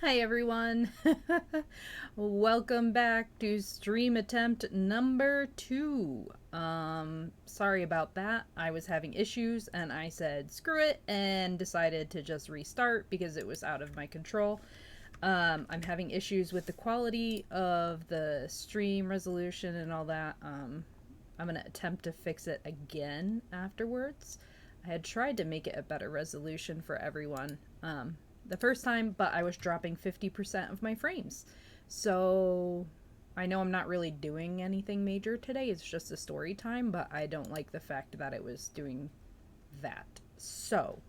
Hi everyone. Welcome back to stream attempt number 2. Sorry about that. I was having issues and I said screw it and decided to just restart because it was out of my control. I'm having issues with the quality of the stream resolution and all that. I'm going to attempt to fix it again afterwards. I had tried to make it a better resolution for everyone the first time, but I was dropping 50% of my frames. So I know I'm not really doing anything major today. It's just a story time, but I don't like the fact that it was doing that. So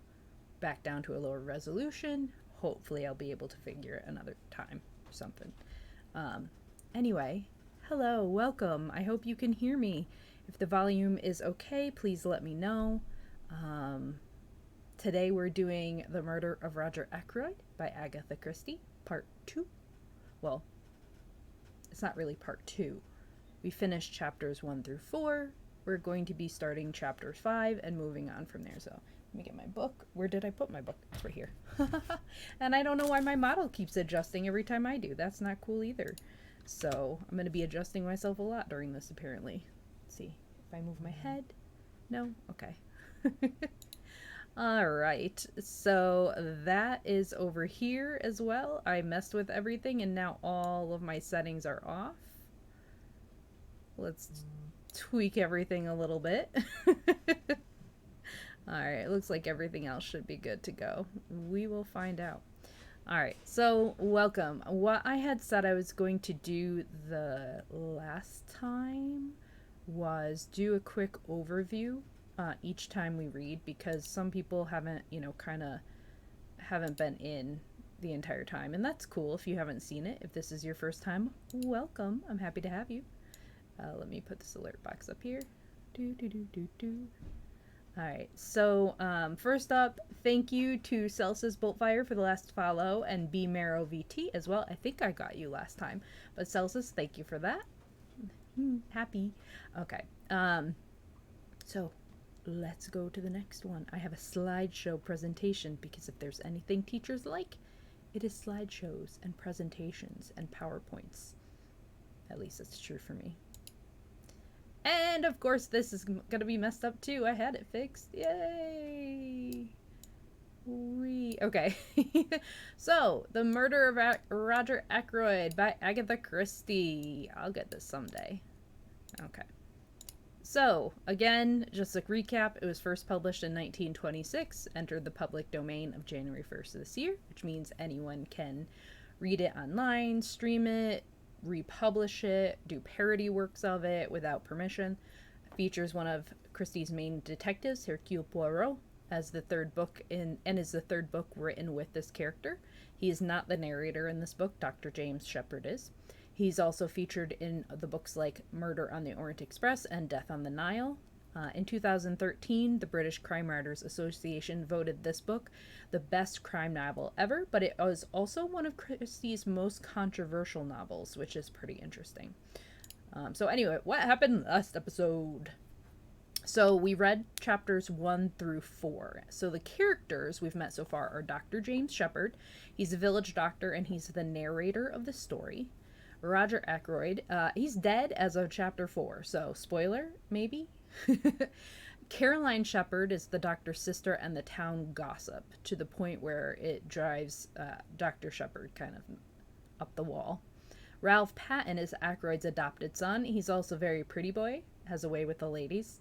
back down to a lower resolution. Hopefully I'll be able to figure it another time or something. Anyway, hello, welcome. I hope you can hear me. If the volume is okay, please let me know. Today we're doing The Murder of Roger Ackroyd by Agatha Christie, part 2. Well, it's not really part 2. We finished chapters 1 through 4. We're going to be starting chapter 5 and moving on from there. So let me get my book. Where did I put my book? It's right here. And I don't know why my model keeps adjusting every time I do. That's not cool either. So I'm going to be adjusting myself a lot during this, apparently. Let's see if I move my head. No? Okay. Alright, so that is over here as well. I messed with everything and now all of my settings are off. Let's tweak everything a little bit. Alright, it looks like everything else should be good to go. We will find out. Alright, so welcome. What I had said I was going to do the last time was do a quick overview each time we read, because some people haven't, haven't been in the entire time, and that's cool if you haven't seen it. If this is your first time, welcome. I'm happy to have you. Let me put this alert box up here. Alright, so first up, thank you to Celsius Boltfire for the last follow, and B Marrow VT as well. I think I got you last time, but Celsius, thank you for that. Happy. Okay, so let's go to the next one. I have a slideshow presentation because if there's anything teachers like, it is slideshows and presentations and PowerPoints. At least that's true for me. And of course this is going to be messed up too. I had it fixed. Yay! Okay. So, The Murder of Roger Ackroyd by Agatha Christie. I'll get this someday. Okay. So, again, just a recap, it was first published in 1926, entered the public domain of January 1st of this year, which means anyone can read it online, stream it, republish it, do parody works of it without permission. It features one of Christie's main detectives, Hercule Poirot, as the third book and is the third book written with this character. He is not the narrator in this book, Dr. James Shepherd is. He's also featured in the books like Murder on the Orient Express and Death on the Nile. In 2013, the British Crime Writers Association voted this book the best crime novel ever, but it was also one of Christie's most controversial novels, which is pretty interesting. So anyway, what happened last episode? So we read chapters 1 through 4. So the characters we've met so far are Dr. James Shepherd. He's a village doctor and he's the narrator of the story. Roger Ackroyd, he's dead as of chapter 4, so spoiler, maybe? Caroline Shepherd is the doctor's sister and the town gossip, to the point where it drives Dr. Shepherd kind of up the wall. Ralph Patton is Ackroyd's adopted son. He's also very pretty boy, has a way with the ladies.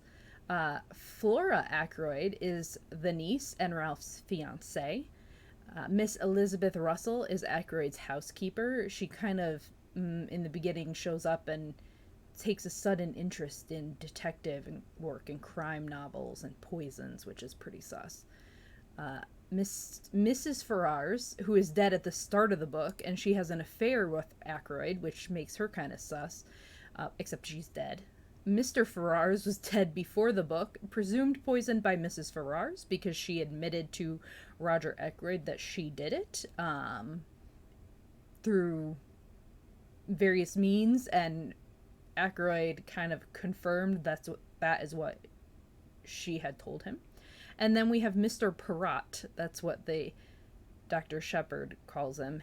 Flora Ackroyd is the niece and Ralph's fiancée. Miss Elizabeth Russell is Ackroyd's housekeeper. She kind of in the beginning shows up and takes a sudden interest in detective and work and crime novels and poisons, which is pretty sus. Mrs. Ferrars, who is dead at the start of the book, and she has an affair with Ackroyd, which makes her kind of sus, except she's dead. Mr. Ferrars was dead before the book, presumed poisoned by Mrs. Ferrars because she admitted to Roger Ackroyd that she did it through various means, and Ackroyd kind of confirmed that is what she had told him. And then we have Mr. Perrott. That's what the Dr. Shepard calls him.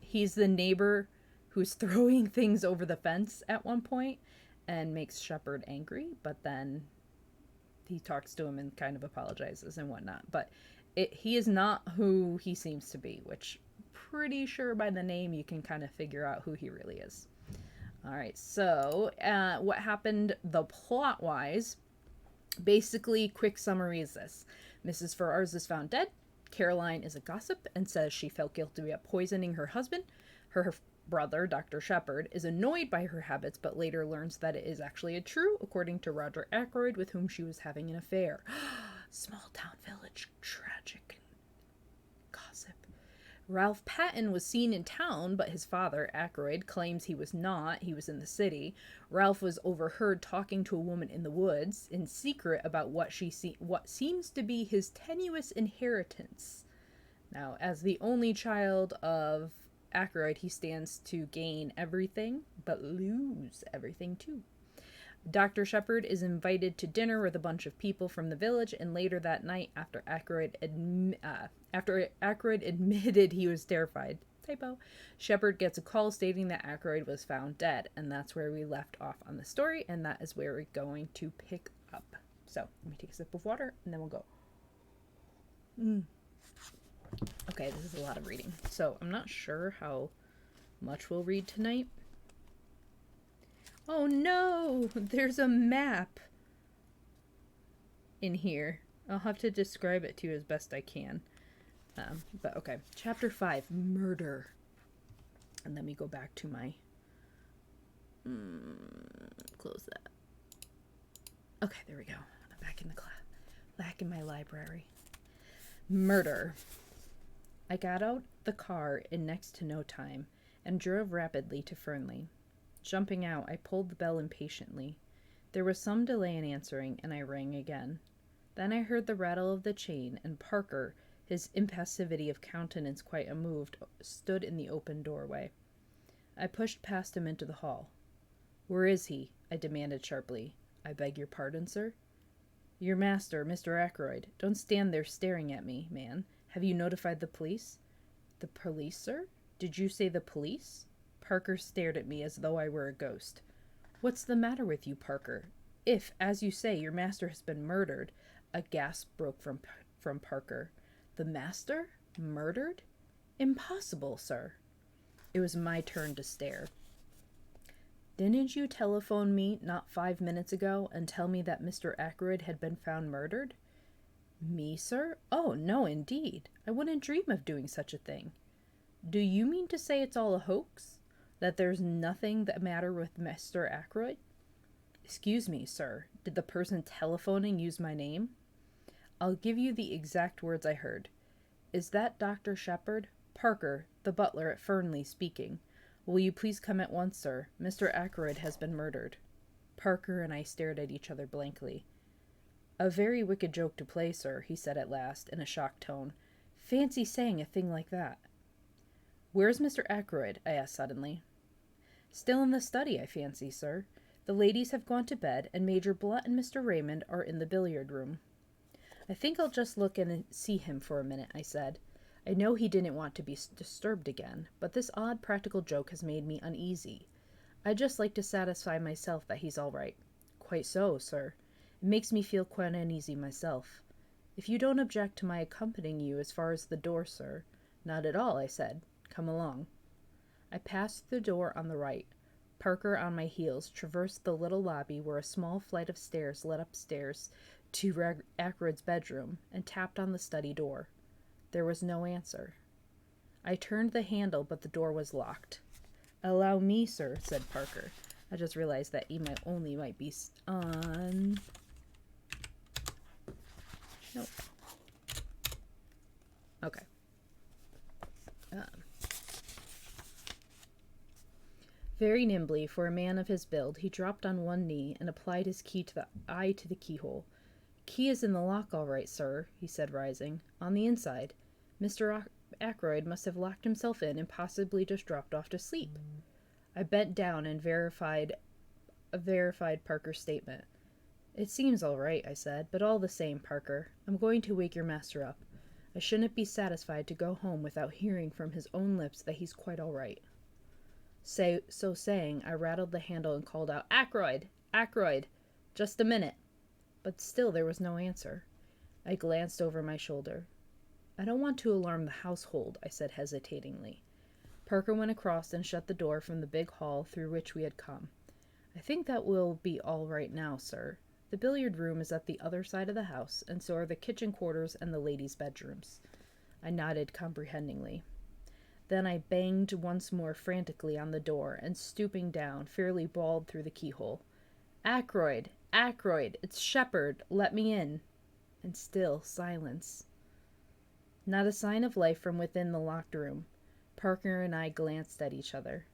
He's the neighbor who's throwing things over the fence at one point and makes Shepard angry, but then he talks to him and kind of apologizes and whatnot. But he is not who he seems to be, which pretty sure by the name you can kind of figure out who he really is. All right, so what happened the plot-wise, basically, quick summary is this. Mrs. Ferrars is found dead. Caroline is a gossip and says she felt guilty of poisoning her husband. Her brother, Dr. Shepard, is annoyed by her habits, but later learns that it is actually true, according to Roger Ackroyd, with whom she was having an affair. Small town village, tragic gossip. Ralph Patton was seen in town, but his father, Ackroyd, claims he was not. He was in the city. Ralph was overheard talking to a woman in the woods in secret about what seems to be his tenuous inheritance. Now, as the only child of Ackroyd, he stands to gain everything, but lose everything too. Dr. Shepard is invited to dinner with a bunch of people from the village, and later that night, after Ackroyd admitted he was terrified, Shepard gets a call stating that Ackroyd was found dead, and that's where we left off on the story, and that is where we're going to pick up. So, let me take a sip of water, and then we'll go. Okay, this is a lot of reading, so I'm not sure how much we'll read tonight. Oh no, there's a map in here. I'll have to describe it to you as best I can. But okay, chapter 5, murder. And let me go back to my... close that. Okay, there we go. I'm back in the class. Back in my library. Murder. I got out the car in next to no time and drove rapidly to Fernley. Jumping out, I pulled the bell impatiently. There was some delay in answering, and I rang again. Then I heard the rattle of the chain, and Parker, his impassivity of countenance quite unmoved, stood in the open doorway. I pushed past him into the hall. "Where is he?" I demanded sharply. "I beg your pardon, sir?" "Your master, Mr. Ackroyd. Don't stand there staring at me, man. Have you notified the police?" "The police, sir? Did you say the police?" Parker stared at me as though I were a ghost. "What's the matter with you, Parker? If, as you say, your master has been murdered..." A gasp broke from Parker. "The master? Murdered? Impossible, sir." It was my turn to stare. "Didn't you telephone me not 5 minutes ago and tell me that Mr. Ackroyd had been found murdered?" "Me, sir? Oh, no, indeed. I wouldn't dream of doing such a thing." "Do you mean to say it's all a hoax? That there's nothing the matter with Mr. Ackroyd?" "Excuse me, sir. Did the person telephoning use my name?" "I'll give you the exact words I heard. Is that Dr. Shepard? Parker, the butler at Fernley, speaking. Will you please come at once, sir? Mr. Ackroyd has been murdered." Parker and I stared at each other blankly. "A very wicked joke to play, sir," he said at last, in a shocked tone. "Fancy saying a thing like that." "Where's Mr. Ackroyd?" I asked suddenly. "Still in the study, I fancy, sir. The ladies have gone to bed, and Major Blunt and Mr. Raymond are in the billiard room." "I think I'll just look in and see him for a minute," I said. I know he didn't want to be disturbed again, but this odd practical joke has made me uneasy. I'd just like to satisfy myself that he's all right. "Quite so, sir. It makes me feel quite uneasy myself. If you don't object to my accompanying you as far as the door, sir." "Not at all," I said. "Come along." I passed the door on the right. Parker, on my heels, traversed the little lobby where a small flight of stairs led upstairs to Ackroyd's bedroom, and tapped on the study door. There was no answer. I turned the handle, but the door was locked. "Allow me, sir," said Parker. I just realized that E might be on... Nope. Okay. Very nimbly, for a man of his build, he dropped on one knee and applied his eye to the keyhole. "Key is in the lock all right, sir," he said, rising. "On the inside. Mr. Ackroyd must have locked himself in and possibly just dropped off to sleep." I bent down and verified Parker's statement. "It seems all right," I said, "but all the same, Parker, I'm going to wake your master up. I shouldn't be satisfied to go home without hearing from his own lips that he's quite all right. So saying, I rattled the handle and called out, "Ackroyd! Ackroyd! Just a minute!" But still there was no answer. I glanced over my shoulder. "I don't want to alarm the household," I said hesitatingly. Parker went across and shut the door from the big hall through which we had come. "I think that will be all right now, sir. The billiard room is at the other side of the house, and so are the kitchen quarters and the ladies' bedrooms." I nodded comprehendingly. Then I banged once more frantically on the door, and stooping down, fairly bawled through the keyhole, "Ackroyd! Ackroyd! It's Shepherd! Let me in!" And still silence. Not a sign of life from within the locked room. Parker and I glanced at each other.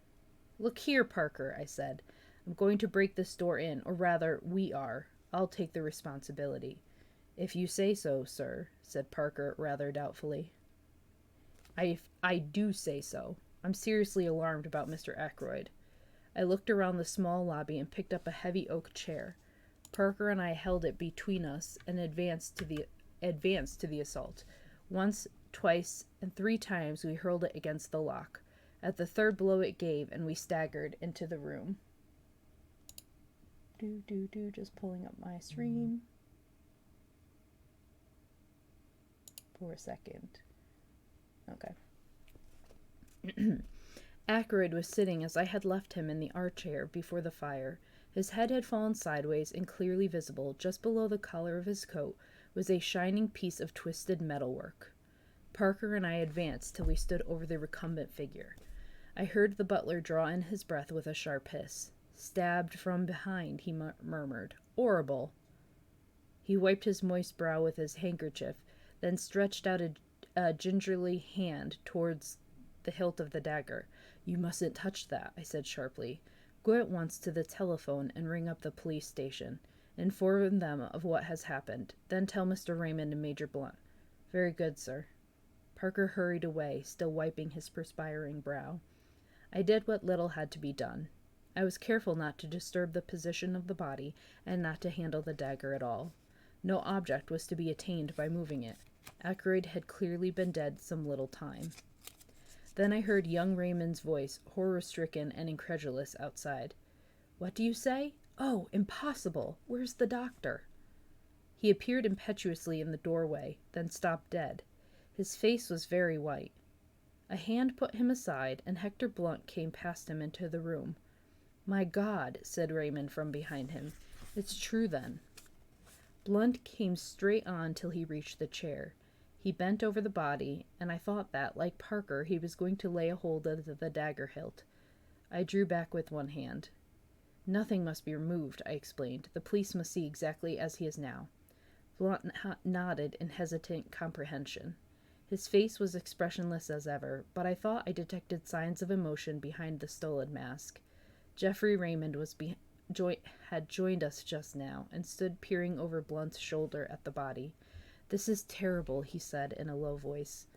"Look here, Parker," I said. "I'm going to break this door in, or rather, we are. I'll take the responsibility." "If you say so, sir," said Parker rather doubtfully. I do say so. I'm seriously alarmed about Mr. Ackroyd." I looked around the small lobby and picked up a heavy oak chair. Parker and I held it between us and advanced to the assault. Once, twice, and 3 times we hurled it against the lock. At the 3rd blow it gave, and we staggered into the room. Just pulling up my screen for a second. Okay. Ackroyd was sitting as I had left him in the armchair before the fire. His head had fallen sideways, and clearly visible, just below the collar of his coat, was a shining piece of twisted metalwork. Parker and I advanced till we stood over the recumbent figure. I heard the butler draw in his breath with a sharp hiss. "Stabbed from behind," he murmured. "'Orrible." He wiped his moist brow with his handkerchief, then stretched out a gingerly hand towards the hilt of the dagger. "You mustn't touch that," I said sharply. "Go at once to the telephone and ring up the police station. Inform them of what has happened. Then tell Mr. Raymond and Major Blunt." "Very good, sir." Parker hurried away, still wiping his perspiring brow. I did what little had to be done. I was careful not to disturb the position of the body, and not to handle the dagger at all. No object was to be attained by moving it. Ackroyd had clearly been dead some little time. Then I heard young Raymond's voice, horror-stricken and incredulous, outside. "What do you say? Oh, impossible! Where's the doctor?" He appeared impetuously in the doorway, then stopped dead. His face was very white. A hand put him aside, and Hector Blunt came past him into the room. "My God," said Raymond from behind him. "It's true, then." Blunt came straight on till he reached the chair. He bent over the body, and I thought that, like Parker, he was going to lay a hold of the dagger hilt. I drew back with one hand. "Nothing must be removed," I explained. "The police must see exactly as he is now." Blunt nodded in hesitant comprehension. His face was expressionless as ever, but I thought I detected signs of emotion behind the stolid mask. Geoffrey Raymond had joined us just now, and stood peering over Blunt's shoulder at the body. "This is terrible," he said in a low voice.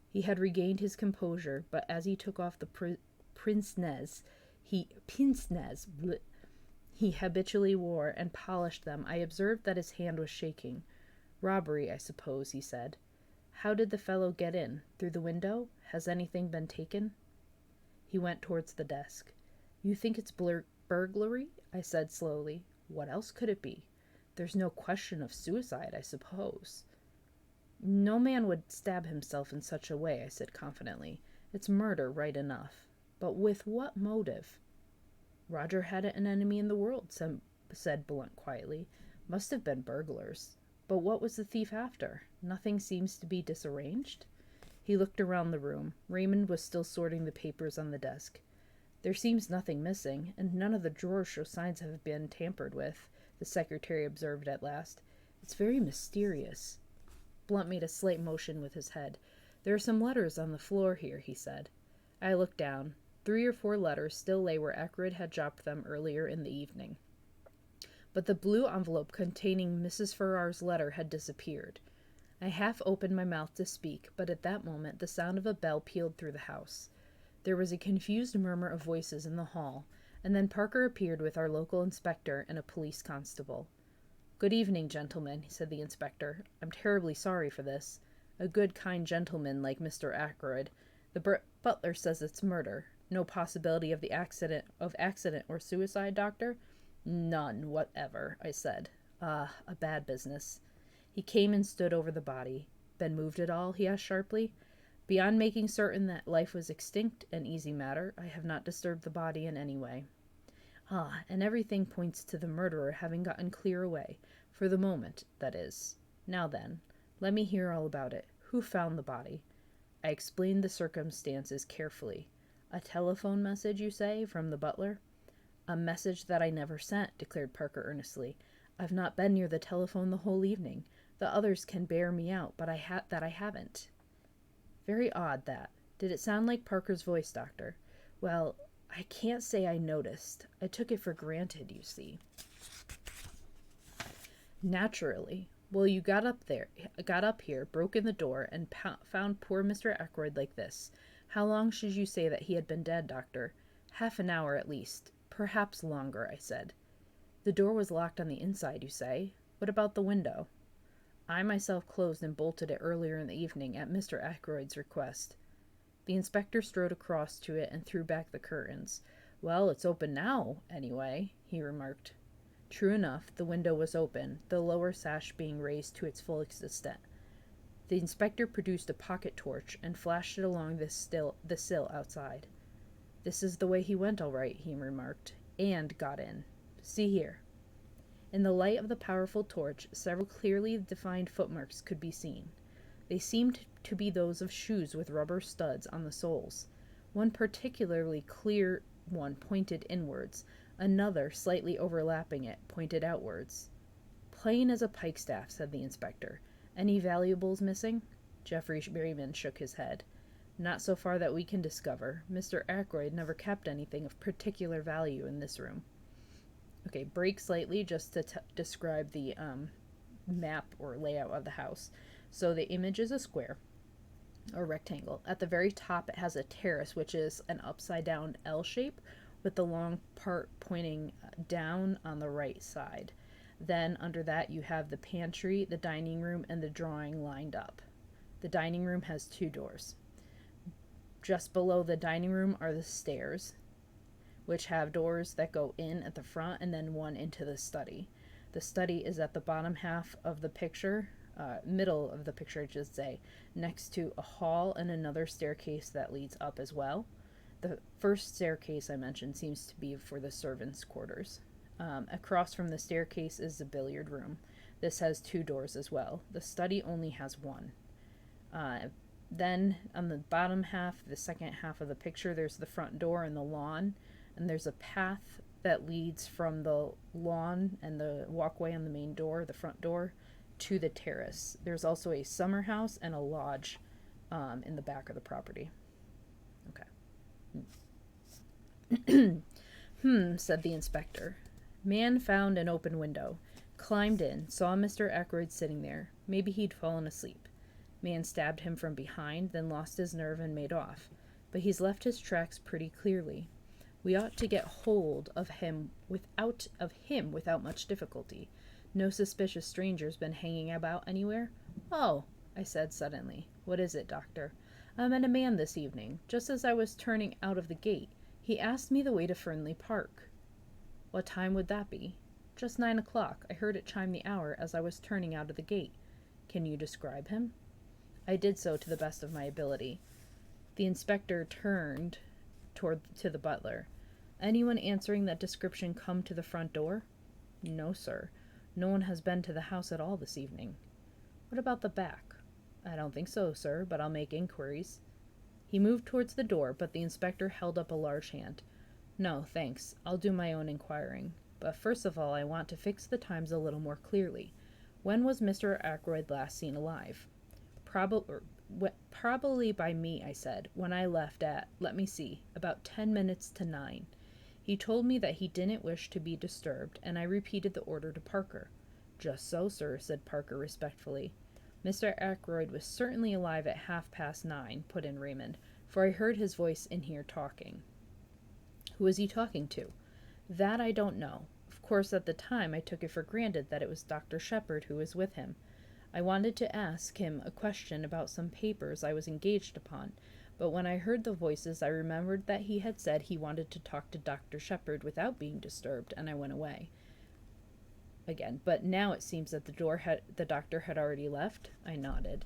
He had regained his composure, but as he took off the pince-nez he habitually wore and polished them, I observed that his hand was shaking. "Robbery, I suppose," he said. "How did the fellow get in? Through the window? Has anything been taken?" He went towards the desk. "You think it's burglary?" I said slowly. "What else could it be? There's no question of suicide, I suppose." "No man would stab himself in such a way," I said confidently. "It's murder, right enough. But with what motive?" "Roger had an enemy in the world," said Blunt quietly. "Must have been burglars. But what was the thief after? Nothing seems to be disarranged?" He looked around the room. Raymond was still sorting the papers on the desk. "There seems nothing missing, and none of the drawers show signs of having been tampered with," the secretary observed at last. "It's very mysterious." Blunt made a slight motion with his head. "There are some letters on the floor here," he said. I looked down. 3 or 4 letters still lay where Ackroyd had dropped them earlier in the evening. But the blue envelope containing Mrs. Farrar's letter had disappeared. I half opened my mouth to speak, but at that moment the sound of a bell pealed through the house. There was a confused murmur of voices in the hall, and then Parker appeared with our local inspector and a police constable. "Good evening, gentlemen," said the inspector. "I'm terribly sorry for this. A good, kind gentleman like Mr. Ackroyd. The butler says it's murder. No possibility of accident or suicide, doctor? None whatever, I said. Ah, a bad business. He came and stood over the body. Been moved at all? He asked sharply. Beyond making certain that life was extinct, an easy matter, I have not disturbed the body in any way. Ah, and everything points to the murderer having gotten clear away. For the moment, that is. Now then, let me hear all about it. Who found the body? I explained the circumstances carefully. A telephone message, you say, from the butler? A message that I never sent, declared Parker earnestly. I've not been near the telephone the whole evening. The others can bear me out, but I haven't. Very odd, that. Did it sound like Parker's voice, Doctor? Well, I can't say I noticed. I took it for granted, you see. Naturally. Well, you got up here, broke in the door, and found poor Mr. Ackroyd like this. How long should you say that he had been dead, Doctor? Half an hour at least. Perhaps longer, I said. The door was locked on the inside, you say? What about the window? I myself closed and bolted it earlier in the evening at Mr. Ackroyd's request. The inspector strode across to it and threw back the curtains. Well, it's open now, anyway, he remarked. True enough, the window was open, the lower sash being raised to its full extent. The inspector produced a pocket torch and flashed it along the sill outside. This is the way he went, all right, he remarked, and got in. See here. In the light of the powerful torch, several clearly defined footmarks could be seen. They seemed to be those of shoes with rubber studs on the soles. One particularly clear one pointed inwards. Another, slightly overlapping it, pointed outwards. Plain as a pikestaff, said the inspector. Any valuables missing? Geoffrey Raymond shook his head. Not so far that we can discover. Mr. Ackroyd never kept anything of particular value in this room. Okay, break slightly just to describe the map or layout of the house. So the image is a square or rectangle. At the very top it has a terrace, which is an upside down L shape with the long part pointing down on the right side. Then under that you have the pantry, the dining room, and the drawing lined up. The dining room has 2 doors. Just below the dining room are the stairs, which have doors that go in at the front and then one into the study. The study is at the bottom half of the picture, middle of the picture, I should say, next to a hall and another staircase that leads up as well. The first staircase I mentioned seems to be for the servants' quarters. Across from the staircase is the billiard room. This has 2 doors as well. The study only has 1. Then on the bottom half, the second half of the picture, there's the front door and the lawn. And there's a path that leads from the lawn and the walkway on the main door, the front door, to the terrace. There's also a summer house and a lodge in the back of the property. Okay. Said the inspector. Man found an open window. Climbed in, saw Mr. Ackroyd sitting there. Maybe he'd fallen asleep. Man stabbed him from behind, then lost his nerve and made off. But he's left his tracks pretty clearly. We ought to get hold of him without much difficulty. No suspicious stranger's been hanging about anywhere? Oh, I said suddenly. What is it, Doctor? I met a man this evening, just as I was turning out of the gate. He asked me the way to Fernley Park. What time would that be? Just 9 o'clock. I heard it chime the hour as I was turning out of the gate. Can you describe him? I did so to the best of my ability. The inspector turned to the butler. Anyone answering that description come to the front door? No, sir. No one has been to the house at all this evening. What about the back? I don't think so, sir, but I'll make inquiries. He moved towards the door, but the inspector held up a large hand. No, thanks. I'll do my own inquiring. But first of all, I want to fix the times a little more clearly. When was Mr. Ackroyd last seen alive? Probably by me, I said, when I left at, let me see, about 10 minutes to 9. He told me that he didn't wish to be disturbed, and I repeated the order to Parker. Just so, sir, said Parker respectfully. Mr. Ackroyd was certainly alive at 9:30, put in Raymond, for I heard his voice in here talking. Who was he talking to? That I don't know. Of course, at the time I took it for granted that it was Dr. Shepherd who was with him. I wanted to ask him a question about some papers I was engaged upon, but when I heard the voices I remembered that he had said he wanted to talk to Dr. Shepherd without being disturbed, and I went away. Again, but now it seems that the doctor had already left. I nodded.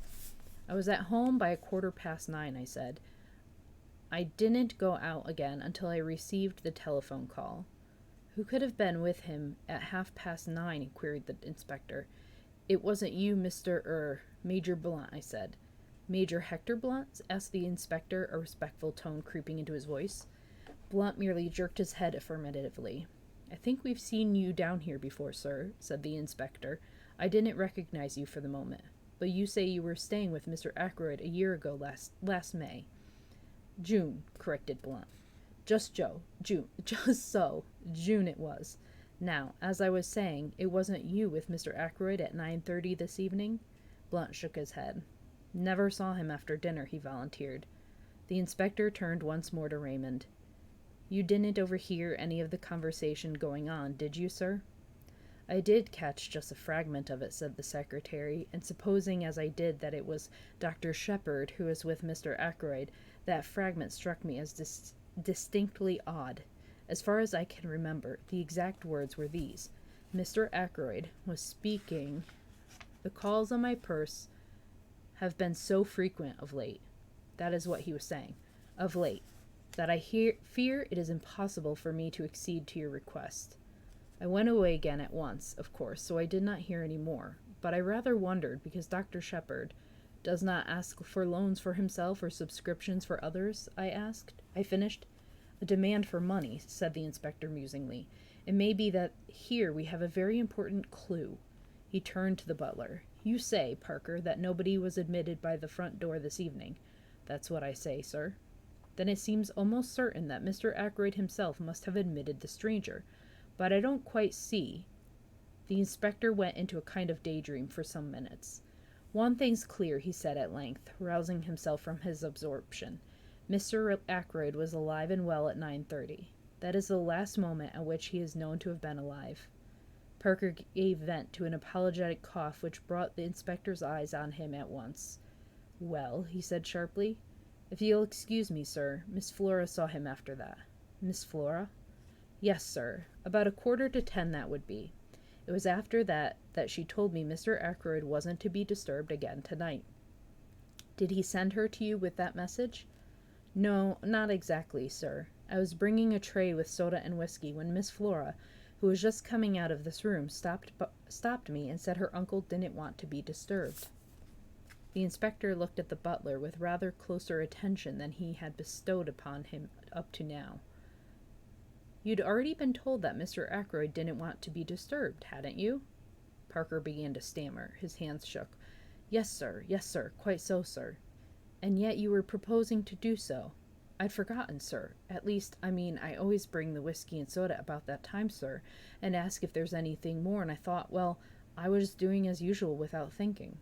I was at home by 9:15, I said. I didn't go out again until I received the telephone call. Who could have been with him at 9:30? Queried the inspector. It wasn't you, Major Blunt, I said. Major Hector Blunt? Asked the inspector, a respectful tone creeping into his voice. Blunt merely jerked his head affirmatively. I think we've seen you down here before, sir, said the inspector. I didn't recognize you for the moment, but you say you were staying with Mr. Ackroyd a year ago last May. June, corrected Blunt. Just so. June it was. Now, as I was saying, it wasn't you with Mr. Ackroyd at 9:30 this evening? Blunt shook his head. Never saw him after dinner, he volunteered. The inspector turned once more to Raymond. You didn't overhear any of the conversation going on, did you, sir? I did catch just a fragment of it, said the secretary, and supposing as I did that it was Dr. Shepherd who was with Mr. Ackroyd, that fragment struck me as distinctly odd. As far as I can remember, the exact words were these. Mr. Ackroyd was speaking. The calls on my purse have been so frequent of late. That is what he was saying. Of late. That I fear it is impossible for me to accede to your request. I went away again at once, of course, so I did not hear any more. But I rather wondered, because Dr. Shepherd does not ask for loans for himself or subscriptions for others, I finished. A demand for money, said the inspector musingly. It may be that here we have a very important clue. He turned to the butler. You say, Parker, that nobody was admitted by the front door this evening. That's what I say, sir. Then it seems almost certain that Mr. Ackroyd himself must have admitted the stranger. But I don't quite see. The inspector went into a kind of daydream for some minutes. One thing's clear, he said at length, rousing himself from his absorption. Mr. Ackroyd was alive and well at 9:30. That is the last moment at which he is known to have been alive. Parker gave vent to an apologetic cough which brought the inspector's eyes on him at once. Well, he said sharply. If you'll excuse me, sir, Miss Flora saw him after that. Miss Flora? Yes, sir. About 9:45 that would be. It was after that she told me Mr. Ackroyd wasn't to be disturbed again tonight. Did he send her to you with that message? No, not exactly, sir. I was bringing a tray with soda and whiskey when Miss Flora, who was just coming out of this room, stopped me and said her uncle didn't want to be disturbed. The inspector looked at the butler with rather closer attention than he had bestowed upon him up to now. You'd already been told that Mr. Ackroyd didn't want to be disturbed, hadn't you? Parker began to stammer. His hands shook. Yes, sir, quite so, sir. And yet you were proposing to do so. I'd forgotten, sir. At least, I always bring the whiskey and soda about that time, sir, and ask if there's anything more, and I thought, well, I was doing as usual without thinking.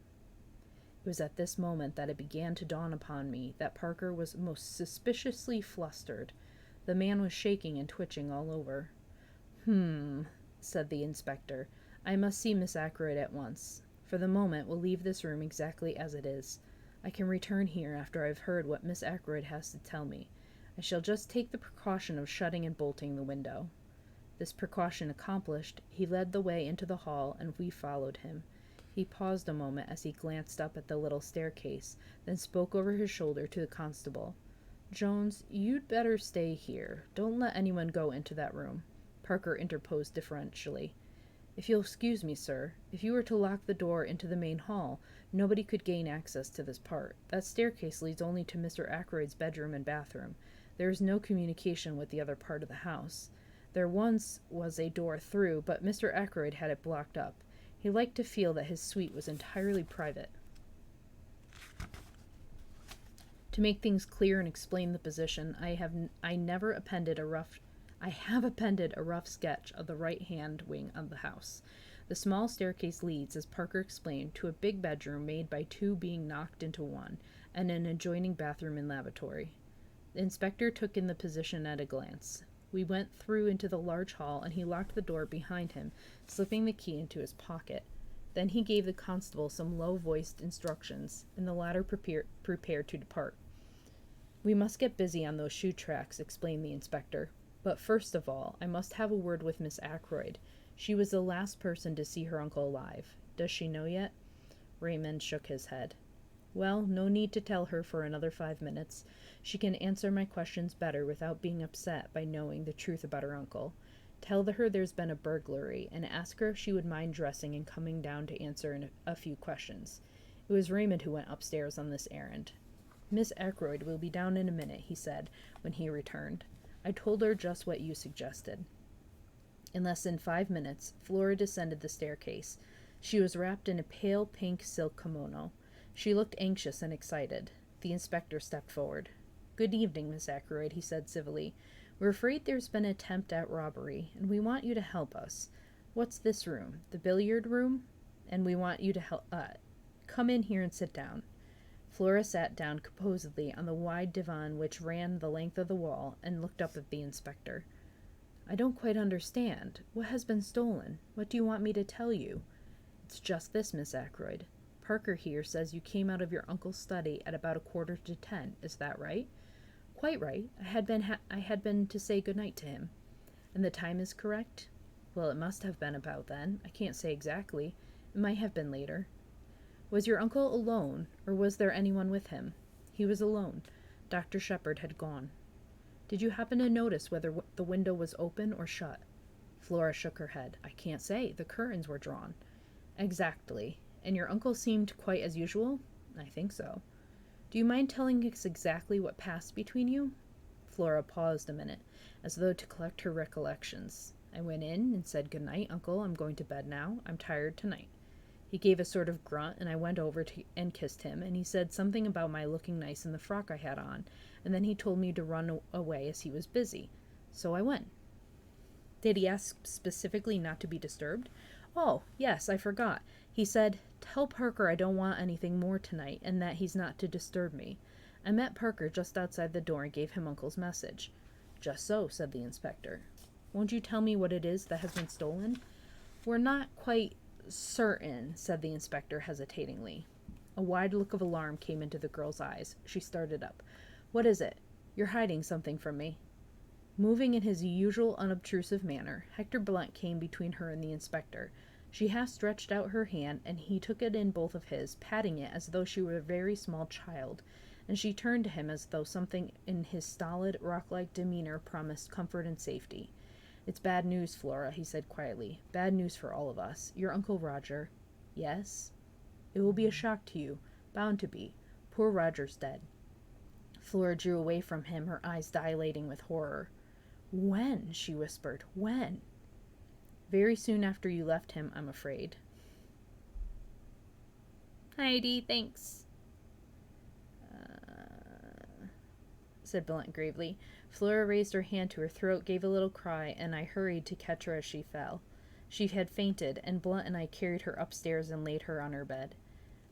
It was at this moment that it began to dawn upon me that Parker was most suspiciously flustered. The man was shaking and twitching all over. Said the inspector. I must see Miss Ackroyd at once. For the moment, we'll leave this room exactly as it is. I can return here after I've heard what Miss Ackroyd has to tell me. I shall just take the precaution of shutting and bolting the window. This precaution accomplished, he led the way into the hall, and we followed him. He paused a moment as he glanced up at the little staircase, then spoke over his shoulder to the constable. Jones, you'd better stay here. Don't let anyone go into that room. Parker interposed deferentially. If you'll excuse me, sir, if you were to lock the door into the main hall, nobody could gain access to this part. That staircase leads only to Mr. Ackroyd's bedroom and bathroom. There is no communication with the other part of the house. There once was a door through, but Mr. Ackroyd had it blocked up. He liked to feel that his suite was entirely private. To make things clear and explain the position, I have appended a rough sketch of the right-hand wing of the house. The small staircase leads, as Parker explained, to a big bedroom made by two being knocked into one, and an adjoining bathroom and lavatory. The inspector took in the position at a glance. We went through into the large hall, and he locked the door behind him, slipping the key into his pocket. Then he gave the constable some low-voiced instructions, and the latter prepared to depart. "We must get busy on those shoe tracks," explained the inspector. "But first of all, I must have a word with Miss Ackroyd. She was the last person to see her uncle alive. Does she know yet?" Raymond shook his head. "Well, no need to tell her for another 5 minutes. She can answer my questions better without being upset by knowing the truth about her uncle. Tell her there's been a burglary, and ask her if she would mind dressing and coming down to answer a few questions." It was Raymond who went upstairs on this errand. "Miss Ackroyd will be down in a minute," he said when he returned. "I told her just what you suggested." In less than 5 minutes, Flora descended the staircase. She was wrapped in a pale pink silk kimono. She looked anxious and excited. The inspector stepped forward. "Good evening, Miss Ackroyd," he said civilly. "We're afraid there's been an attempt at robbery, and we want you to help us. What's this room? The billiard room? And we want you to help. Come in here and sit down." Flora sat down composedly on the wide divan which ran the length of the wall and looked up at the inspector. "I don't quite understand. What has been stolen? What do you want me to tell you?" "It's just this, Miss Ackroyd. Parker here says you came out of your uncle's study at about 9:45. Is that right?" "Quite right. I had been to say good night to him." "And the time is correct?" "Well, it must have been about then. I can't say exactly. It might have been later." "Was your uncle alone, or was there anyone with him?" "He was alone. Dr. Shepherd had gone." "Did you happen to notice whether the window was open or shut?" Flora shook her head. "I can't say. The curtains were drawn." "Exactly. And your uncle seemed quite as usual?" "I think so." "Do you mind telling us exactly what passed between you?" Flora paused a minute, as though to collect her recollections. "I went in and said, 'Good night, Uncle. I'm going to bed now. I'm tired tonight.' He gave a sort of grunt, and I went over and kissed him, and he said something about my looking nice in the frock I had on, and then he told me to run away as he was busy. So I went." "Did he ask specifically not to be disturbed?" "Oh, yes, I forgot. He said, 'Tell Parker I don't want anything more tonight, and that he's not to disturb me.' I met Parker just outside the door and gave him Uncle's message." "Just so," said the inspector. "Won't you tell me what it is that has been stolen?" "We're not quite certain," said the inspector hesitatingly. A wide look of alarm came into the girl's eyes. She started up. "What is it? You're hiding something from me." Moving in his usual unobtrusive manner, Hector Blunt came between her and the inspector. She half stretched out her hand, and he took it in both of his, patting it as though she were a very small child, and she turned to him as though something in his stolid, rock-like demeanor promised comfort and safety. "It's bad news, Flora," he said quietly. "Bad news for all of us. Your Uncle Roger—" "Yes?" "It will be a shock to you. Bound to be. Poor Roger's dead." Flora drew away from him, her eyes dilating with horror. "When?" she whispered. "When?" "Very soon after you left him, I'm afraid." "Heidi, thanks," said Blunt gravely. Flora raised her hand to her throat, gave a little cry, and I hurried to catch her as she fell. She had fainted, and Blunt and I carried her upstairs and laid her on her bed.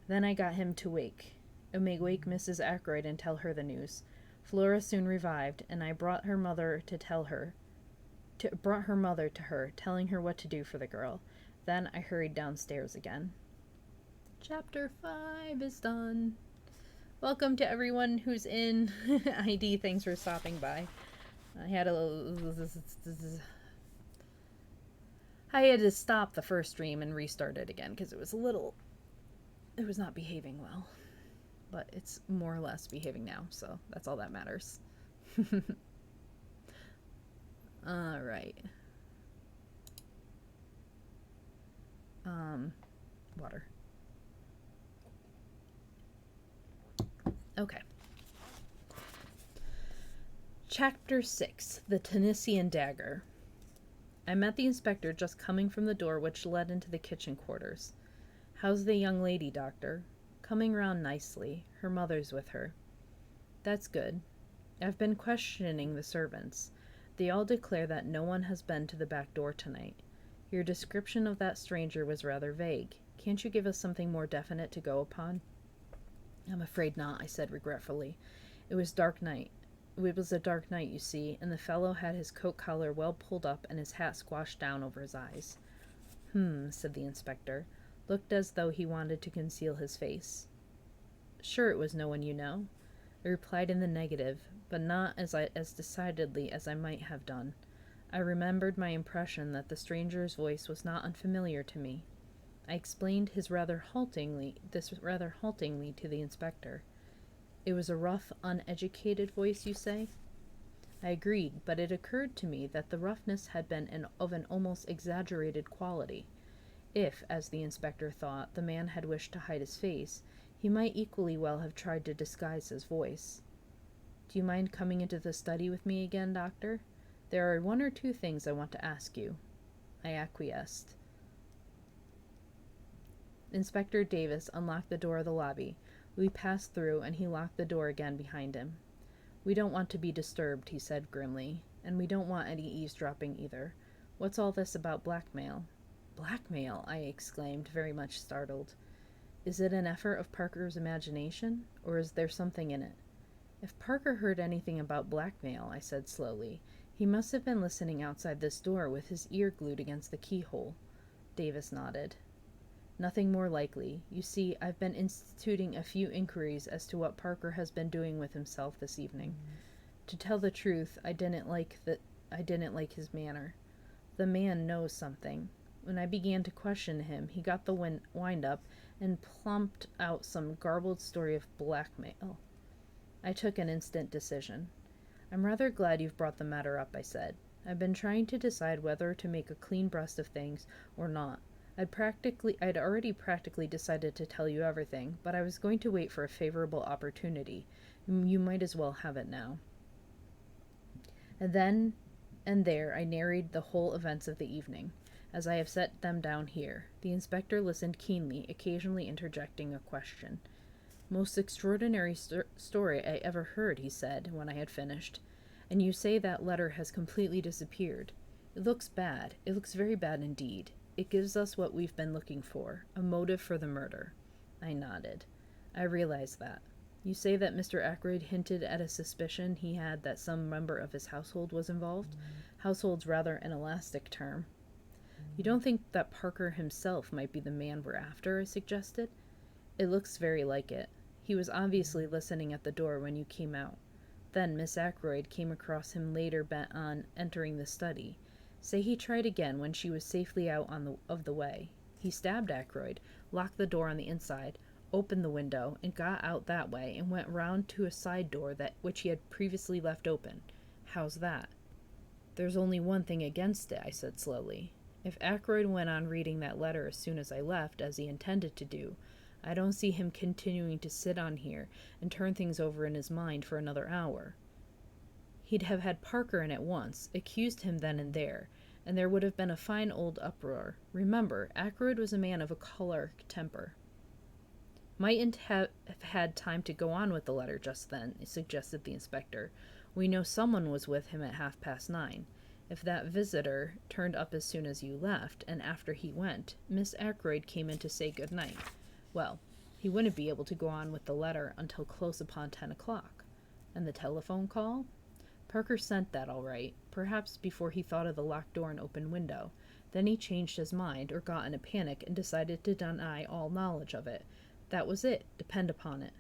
Then I got him to wake Mrs. Ackroyd and tell her the news. Flora soon revived, and I brought her mother to her, telling her what to do for the girl. Then I hurried downstairs again. Chapter 5 is done. Welcome to everyone who's in. ID, thanks for stopping by. I had to stop the first stream and restart it again because it was not behaving well. But it's more or less behaving now, so that's all that matters. Alright. Water. Okay. Chapter 6. The Tunisian Dagger. I met the inspector just coming from the door which led into the kitchen quarters. "How's the young lady, doctor?" "Coming round nicely. Her mother's with her." "That's good. I've been questioning the servants. They all declare that no one has been to the back door tonight. Your description of that stranger was rather vague. Can't you give us something more definite to go upon?" "I'm afraid not," I said regretfully. It was a dark night, you see, and the fellow had his coat collar well pulled up and his hat squashed down over his eyes." Said the inspector. looked as though he wanted to conceal his face. Sure it was no one you know? I replied in the negative, but not as decidedly as I might have done. I remembered my impression that the stranger's voice was not unfamiliar to me. I explained this rather haltingly to the inspector. It was a rough, uneducated voice, you say? I agreed, but it occurred to me that the roughness had been of an almost exaggerated quality. If, as the inspector thought, the man had wished to hide his face, he might equally well have tried to disguise his voice. Do you mind coming into the study with me again, Doctor? There are 1 or 2 things I want to ask you. I acquiesced. Inspector Davis unlocked the door of the lobby. We passed through, and he locked the door again behind him. We don't want to be disturbed, he said grimly, and we don't want any eavesdropping either. What's all this about blackmail? Blackmail? I exclaimed, very much startled. Is it an effort of Parker's imagination, or is there something in it? If Parker heard anything about blackmail, I said slowly, he must have been listening outside this door with his ear glued against the keyhole. Davis nodded. Nothing more likely. You see, I've been instituting a few inquiries as to what Parker has been doing with himself this evening. To tell the truth, I didn't like his manner. The man knows something. When I began to question him, he got the wind up and plumped out some garbled story of blackmail. I took an instant decision. I'm rather glad you've brought the matter up, I said. I've been trying to decide whether to make a clean breast of things or not. I'd already practically decided to tell you everything, but I was going to wait for a favorable opportunity. You might as well have it now. And then and there I narrated the whole events of the evening, as I have set them down here. The inspector listened keenly, occasionally interjecting a question. Most extraordinary story I ever heard, he said, when I had finished. And you say that letter has completely disappeared. It looks bad. It looks very bad indeed. It gives us what we've been looking for, a motive for the murder. I nodded. I realize that. You say that Mr. Ackroyd hinted at a suspicion he had that some member of his household was involved? Household's rather an elastic term. You don't think that Parker himself might be the man we're after? I suggested. It looks very like it. He was obviously listening at the door when you came out. Then Miss Ackroyd came across him later bent on entering the study. Say he tried again when she was safely out of the way. He stabbed Ackroyd, locked the door on the inside, opened the window, and got out that way, and went round to a side door which he had previously left open. How's that? There's only one thing against it, I said slowly. If Ackroyd went on reading that letter as soon as I left, as he intended to do, I don't see him continuing to sit on here and turn things over in his mind for another hour. He'd have had Parker in at once, accused him then and there would have been a fine old uproar. Remember, Ackroyd was a man of a choleric temper. Mightn't have had time to go on with the letter just then, suggested the inspector. We know someone was with him at 9:30. If that visitor turned up as soon as you left, and after he went, Miss Ackroyd came in to say good night. Well, he wouldn't be able to go on with the letter until close upon 10 o'clock. And the telephone call? Parker sent that all right, perhaps before he thought of the locked door and open window. Then he changed his mind, or got in a panic, and decided to deny all knowledge of it. That was it, depend upon it.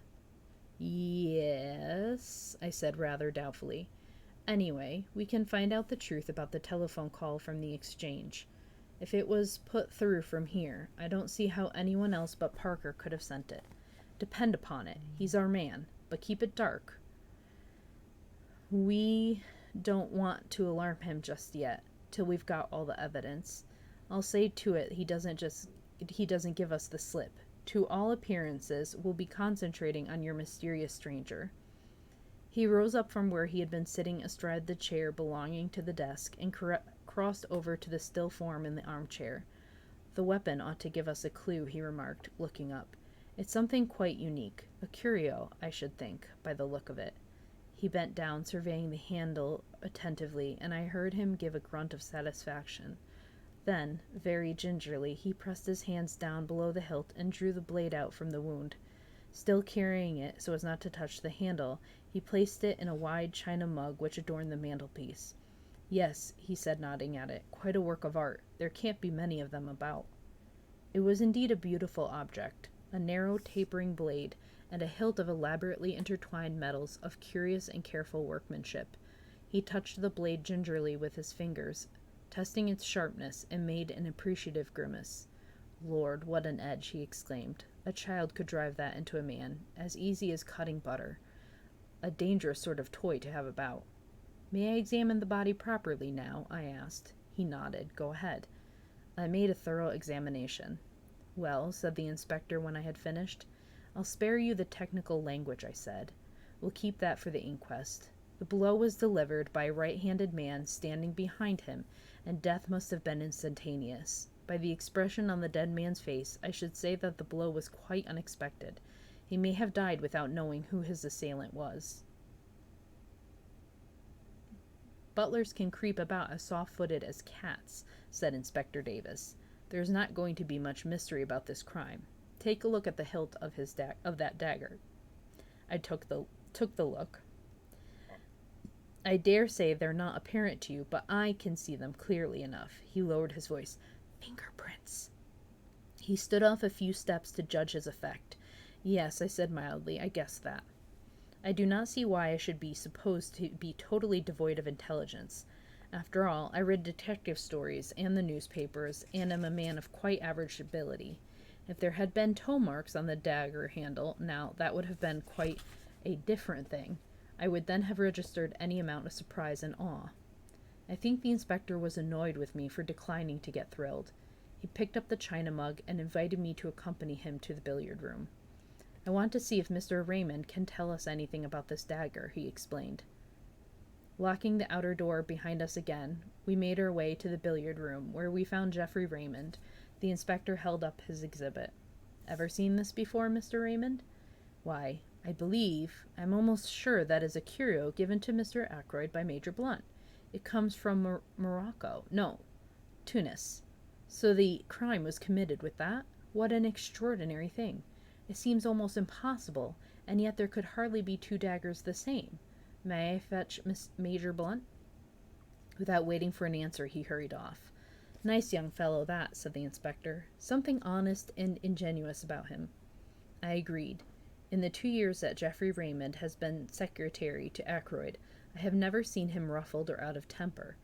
Yes, I said rather doubtfully. Anyway, we can find out the truth about the telephone call from the exchange. If it was put through from here, I don't see how anyone else but Parker could have sent it. Depend upon it, he's our man, but keep it dark. We don't want to alarm him just yet, till we've got all the evidence. I'll say to it he doesn't give us the slip. To all appearances, we'll be concentrating on your mysterious stranger. He rose up from where he had been sitting astride the chair belonging to the desk, and crossed over to the still form in the armchair. The weapon ought to give us a clue, he remarked, looking up. It's something quite unique, a curio, I should think, by the look of it. He bent down, surveying the handle attentively, and I heard him give a grunt of satisfaction. Then, very gingerly, he pressed his hands down below the hilt and drew the blade out from the wound. Still carrying it so as not to touch the handle, he placed it in a wide china mug which adorned the mantelpiece. Yes, he said, nodding at it, quite a work of art. There can't be many of them about. It was indeed a beautiful object, a narrow tapering blade, and a hilt of elaborately intertwined metals of curious and careful workmanship. He touched the blade gingerly with his fingers, testing its sharpness, and made an appreciative grimace. "Lord, what an edge!" he exclaimed. "A child could drive that into a man, as easy as cutting butter. A dangerous sort of toy to have about." "May I examine the body properly now?" I asked. He nodded. "Go ahead." I made a thorough examination. "Well," said the inspector when I had finished, "I'll spare you the technical language," I said. "We'll keep that for the inquest. The blow was delivered by a right-handed man standing behind him, and death must have been instantaneous. By the expression on the dead man's face, I should say that the blow was quite unexpected. He may have died without knowing who his assailant was." "Butlers can creep about as soft-footed as cats," said Inspector Davis. "There is not going to be much mystery about this crime. Take a look at the hilt of that dagger." I took the look. "I dare say they're not apparent to you, but I can see them clearly enough." He lowered his voice. "Fingerprints." He stood off a few steps to judge his effect. "Yes," I said mildly, "I guessed that. I do not see why I should be supposed to be totally devoid of intelligence. After all, I read detective stories and the newspapers, and am a man of quite average ability. If there had been toe marks on the dagger handle, now, that would have been quite a different thing. I would then have registered any amount of surprise and awe." I think the inspector was annoyed with me for declining to get thrilled. He picked up the china mug and invited me to accompany him to the billiard room. "I want to see if Mr. Raymond can tell us anything about this dagger," he explained. Locking the outer door behind us again, we made our way to the billiard room, where we found Geoffrey Raymond. The inspector held up his exhibit. "Ever seen this before, Mr. Raymond?" "Why, I'm almost sure that is a curio given to Mr. Ackroyd by Major Blunt. It comes from Tunis. So the crime was committed with that? What an extraordinary thing. It seems almost impossible, and yet there could hardly be two daggers the same. May I fetch Major Blunt?" Without waiting for an answer, he hurried off. "Nice young fellow, that," said the inspector. "Something honest and ingenuous about him." I agreed. In the 2 years that Geoffrey Raymond has been secretary to Ackroyd, I have never seen him ruffled or out of temper.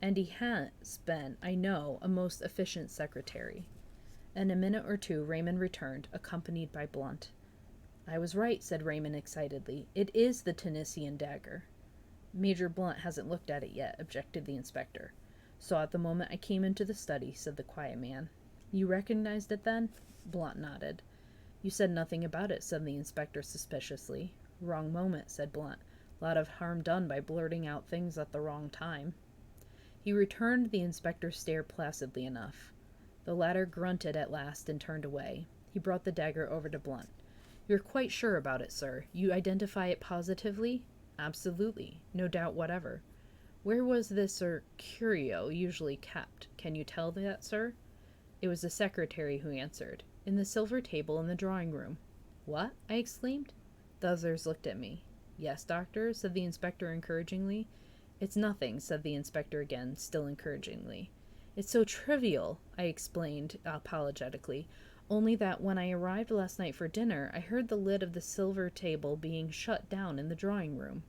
And he has been, I know, a most efficient secretary. In a minute or two, Raymond returned, accompanied by Blunt. "I was right," said Raymond excitedly. "It is the Tunisian dagger." "Major Blunt hasn't looked at it yet," objected the inspector. "Saw it the moment I came into the study," said the quiet man. "You recognized it then?" Blunt nodded. "You said nothing about it," said the inspector suspiciously. "Wrong moment," said Blunt. "Lot of harm done by blurting out things at the wrong time." He returned the inspector's stare placidly enough. The latter grunted at last and turned away. He brought the dagger over to Blunt. "You're quite sure about it, sir? You identify it positively?" "Absolutely. No doubt whatever." "Where was this, curio usually kept? Can you tell that, sir?" It was the secretary who answered. "In the silver table in the drawing-room." "What?" I exclaimed. The others looked at me. "Yes, doctor?" said the inspector encouragingly. "It's nothing," said the inspector again, still encouragingly. "It's so trivial," I explained apologetically, "only that when I arrived last night for dinner, I heard the lid of the silver table being shut down in the drawing-room."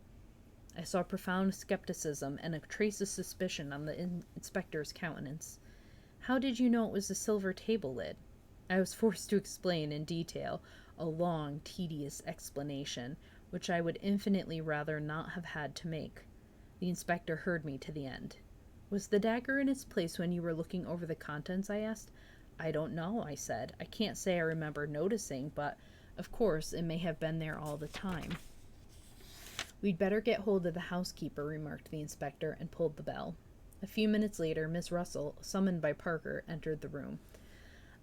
I saw profound skepticism and a trace of suspicion on the inspector's countenance. "How did you know it was the silver table lid?" I was forced to explain in detail, a long, tedious explanation, which I would infinitely rather not have had to make. The inspector heard me to the end. "Was the dagger in its place when you were looking over the contents?" I asked. "I don't know," I said. "I can't say I remember noticing, but, of course, it may have been there all the time." "We'd better get hold of the housekeeper," remarked the inspector, and pulled the bell. A few minutes later, Miss Russell, summoned by Parker, entered the room.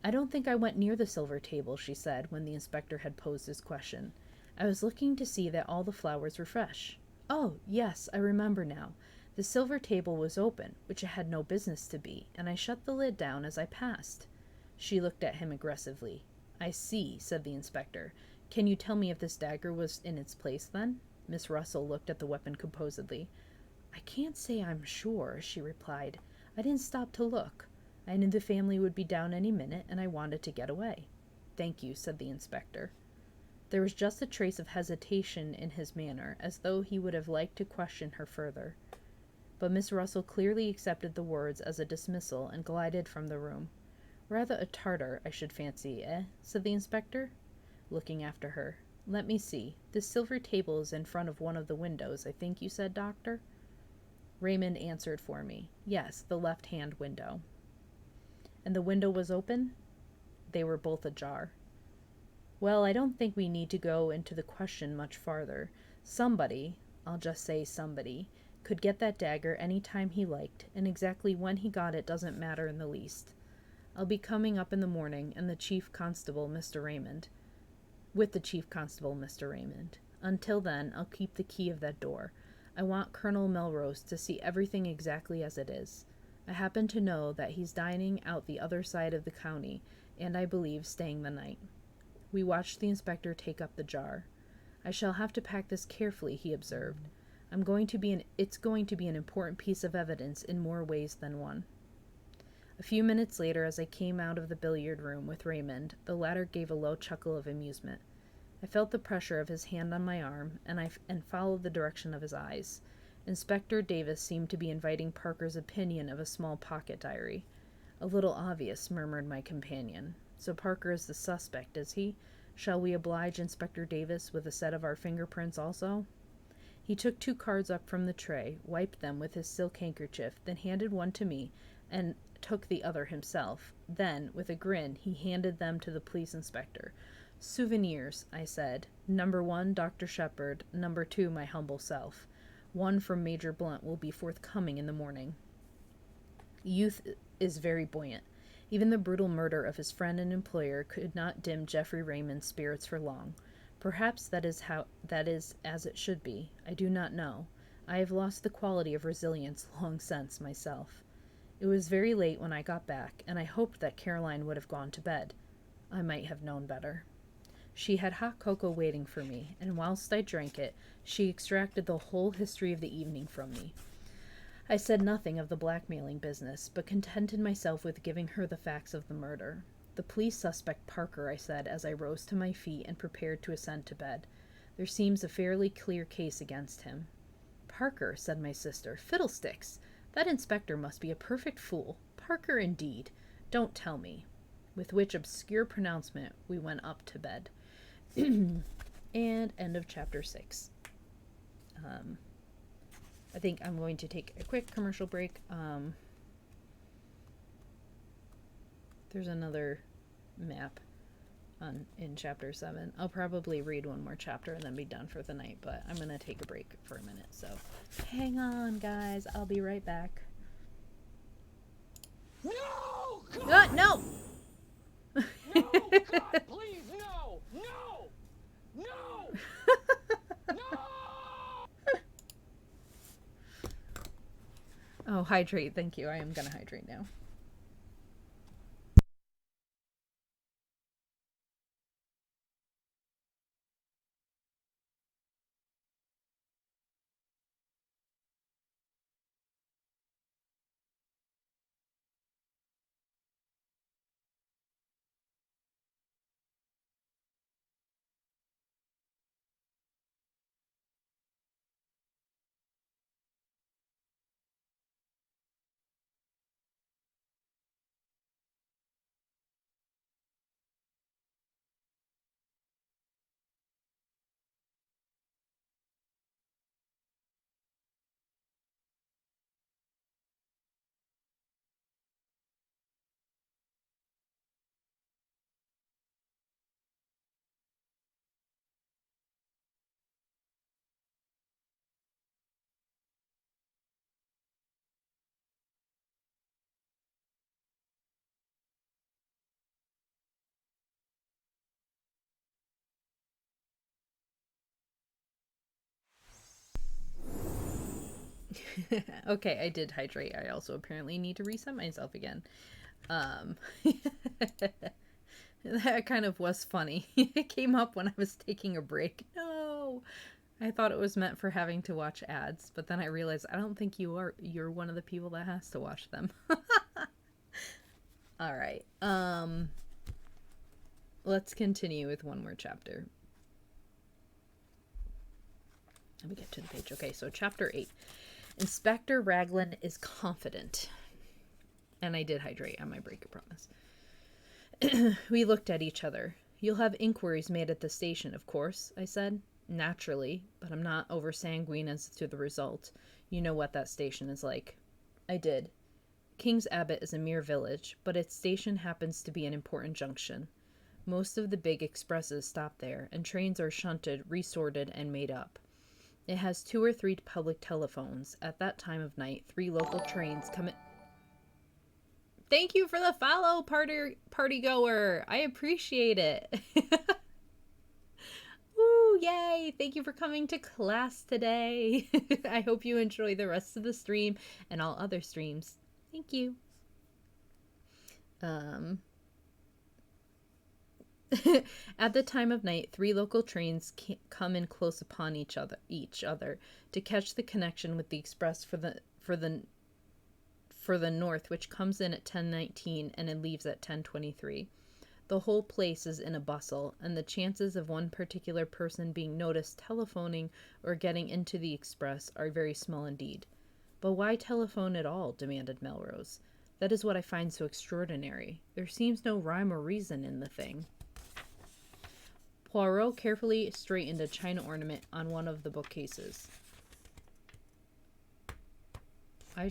"I don't think I went near the silver table," she said, when the inspector had posed his question. "I was looking to see that all the flowers were fresh." "Oh, yes, I remember now. The silver table was open, which it had no business to be, and I shut the lid down as I passed." She looked at him aggressively. "I see," said the inspector. "Can you tell me if this dagger was in its place, then?" Miss Russell looked at the weapon composedly. "I can't say I'm sure," she replied. "I didn't stop to look. I knew the family would be down any minute, and I wanted to get away. Thank you, said the inspector. There was just a trace of hesitation in his manner, as though he would have liked to question her further. But Miss Russell clearly accepted the words as a dismissal and glided from the room. Rather a Tartar, I should fancy, eh? Said the inspector, looking after her. Let me see. This silver table is in front of one of the windows, I think you said, Doctor? Raymond answered for me. Yes, the left-hand window. And the window was open? They were both ajar. Well, I don't think we need to go into the question much farther. Somebody, I'll just say somebody, could get that dagger any time he liked, and exactly when he got it doesn't matter in the least. I'll be coming up in the morning, and the Chief Constable, Mr. Raymond. With the Chief Constable, Mr. Raymond. Until then, I'll keep the key of that door. I want Colonel Melrose to see everything exactly as it is. I happen to know that he's dining out the other side of the county, and I believe staying the night. We watched the inspector take up the jar. I shall have to pack this carefully, he observed. It's going to be an important piece of evidence in more ways than one. A few minutes later, as I came out of the billiard room with Raymond, the latter gave a low chuckle of amusement. I felt the pressure of his hand on my arm, and followed the direction of his eyes. Inspector Davis seemed to be inviting Parker's opinion of a small pocket diary. A little obvious, murmured my companion. So Parker is the suspect, is he? Shall we oblige Inspector Davis with a set of our fingerprints also? He took 2 cards up from the tray, wiped them with his silk handkerchief, then handed one to me, and took the other himself. Then, with a grin, he handed them to the police inspector. Souvenirs, I said. Number 1, Dr. Shepherd. Number 2, my humble self. One from Major Blunt will be forthcoming in the morning. Youth is very buoyant. Even the brutal murder of his friend and employer could not dim Geoffrey Raymond's spirits for long. Perhaps that is as it should be. I do not know. I have lost the quality of resilience long since myself. It was very late when I got back, and I hoped that Caroline would have gone to bed. I might have known better. She had hot cocoa waiting for me, and whilst I drank it, she extracted the whole history of the evening from me. I said nothing of the blackmailing business, but contented myself with giving her the facts of the murder. The police suspect Parker, I said, as I rose to my feet and prepared to ascend to bed. There seems a fairly clear case against him. Parker, said my sister. Fiddlesticks! That inspector must be a perfect fool. Parker, indeed. Don't tell me. With which obscure pronouncement we went up to bed. And end of chapter 6. I think I'm going to take a quick commercial break. There's another map in chapter 7. I'll probably read one more chapter and then be done for the night, but I'm going to take a break for a minute. So hang on, guys. I'll be right back. No! God! No! No! God, please, no! No! No! No! Oh, hydrate. Thank you. I am going to hydrate now. Okay, I did hydrate. I also apparently need to reset myself again. That kind of was funny. It came up when I was taking a break. No! I thought it was meant for having to watch ads, but then I realized I don't think you're one of the people that has to watch them. All right. Let's continue with one more chapter. Let me get to the page. Okay, so chapter 8. Inspector Raglan is confident. And I did hydrate on my break, I promise. We looked at each other. You'll have inquiries made at the station, of course, I said. Naturally, but I'm not over sanguine as to the result. You know what that station is like. I did. King's Abbot is a mere village, but its station happens to be an important junction. Most of the big expresses stop there, and trains are shunted, resorted, and made up. It has 2 or 3 public telephones. At that time of night, 3 local trains come in. Thank you for the follow, party goer. I appreciate it. Woo, yay. Thank you for coming to class today. I hope you enjoy the rest of the stream and all other streams. Thank you. At the time of night, 3 local trains come in close upon each other to catch the connection with the express for the north, which comes in at 10:19 and it leaves at 10:23. The whole place is in a bustle, and the chances of one particular person being noticed telephoning or getting into the express are very small indeed. But why telephone at all? Demanded Melrose. That is what I find so extraordinary. There seems no rhyme or reason in the thing. Poirot carefully straightened a china ornament on one of the bookcases. I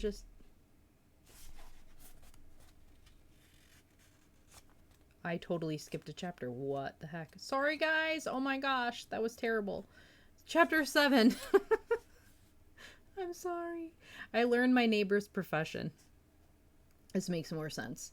totally skipped a chapter. What the heck? Sorry, guys. Oh my gosh, that was terrible. Chapter 7. I'm sorry. I learned my neighbor's profession. This makes more sense.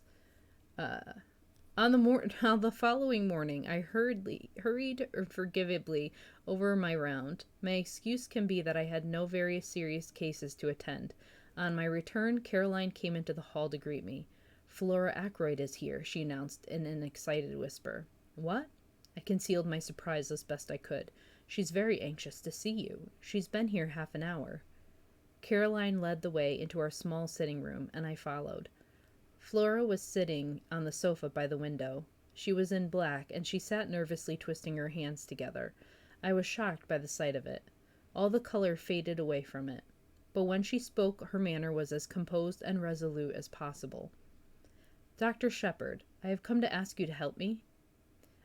On the following morning, I hurried forgivably over my round. My excuse can be that I had no very serious cases to attend. On my return, Caroline came into the hall to greet me. Flora Ackroyd is here, she announced in an excited whisper. What? I concealed my surprise as best I could. She's very anxious to see you. She's been here half an hour. Caroline led the way into our small sitting room, and I followed. Flora was sitting on the sofa by the window. She was in black, and she sat nervously twisting her hands together. I was shocked by the sight of it. All the color faded away from it. But when she spoke, her manner was as composed and resolute as possible. Dr. Shepherd, I have come to ask you to help me.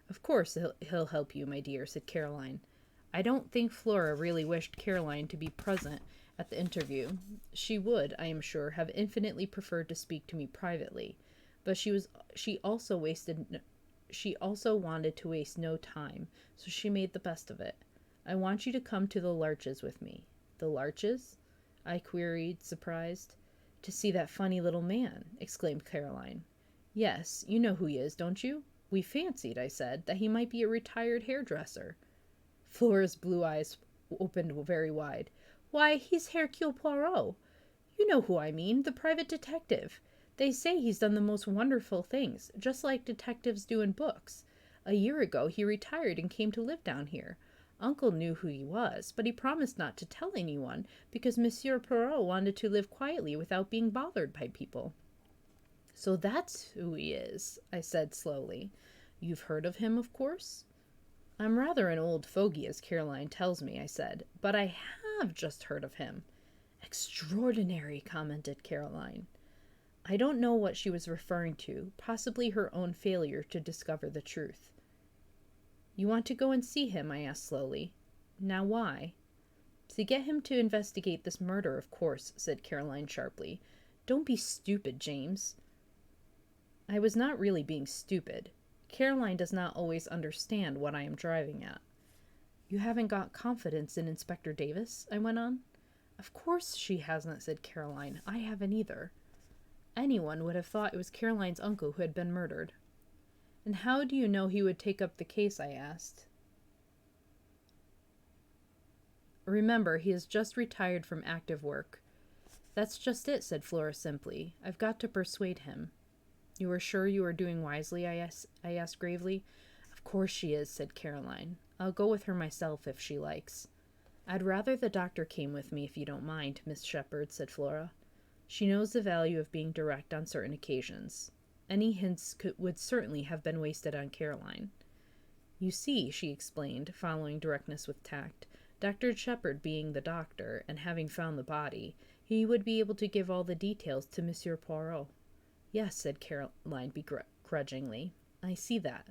Of course he'll help you, my dear, said Caroline. I don't think Flora really wished Caroline to be present at the interview. She would, I am sure, have infinitely preferred to speak to me privately, but she also wanted to waste no time, so she made the best of it. I want you to come to the Larches with me. The Larches? I queried, surprised. To see that funny little man, exclaimed Caroline. Yes, you know who he is, don't you? We fancied, I said, that he might be a retired hairdresser. Flora's blue eyes opened very wide. Why, he's Hercule Poirot. You know who I mean, the private detective. They say he's done the most wonderful things, just like detectives do in books. A year ago he retired and came to live down here. Uncle knew who he was, but he promised not to tell anyone, because Monsieur Poirot wanted to live quietly without being bothered by people. So that's who he is, I said slowly. You've heard of him, of course? I'm rather an old fogey, as Caroline tells me, I said, but I have just heard of him. Extraordinary, commented Caroline. I don't know what she was referring to, possibly her own failure to discover the truth. You want to go and see him? I asked slowly. Now why? To get him to investigate this murder, of course, said Caroline sharply. Don't be stupid, James. I was not really being stupid. Caroline does not always understand what I am driving at. You haven't got confidence in Inspector Davis? I went on. Of course she hasn't, said Caroline. I haven't either. Anyone would have thought it was Caroline's uncle who had been murdered. And how do you know he would take up the case? I asked. Remember, he has just retired from active work. That's just it, said Flora simply. I've got to persuade him. You are sure you are doing wisely? I asked gravely. Of course she is, said Caroline. I'll go with her myself if she likes. I'd rather the doctor came with me if you don't mind, Miss Shepherd, said Flora. She knows the value of being direct on certain occasions. Any hints would certainly have been wasted on Caroline. You see, she explained, following directness with tact, Dr. Shepherd being the doctor, and having found the body, he would be able to give all the details to Monsieur Poirot. Yes, said Caroline begrudgingly. I see that.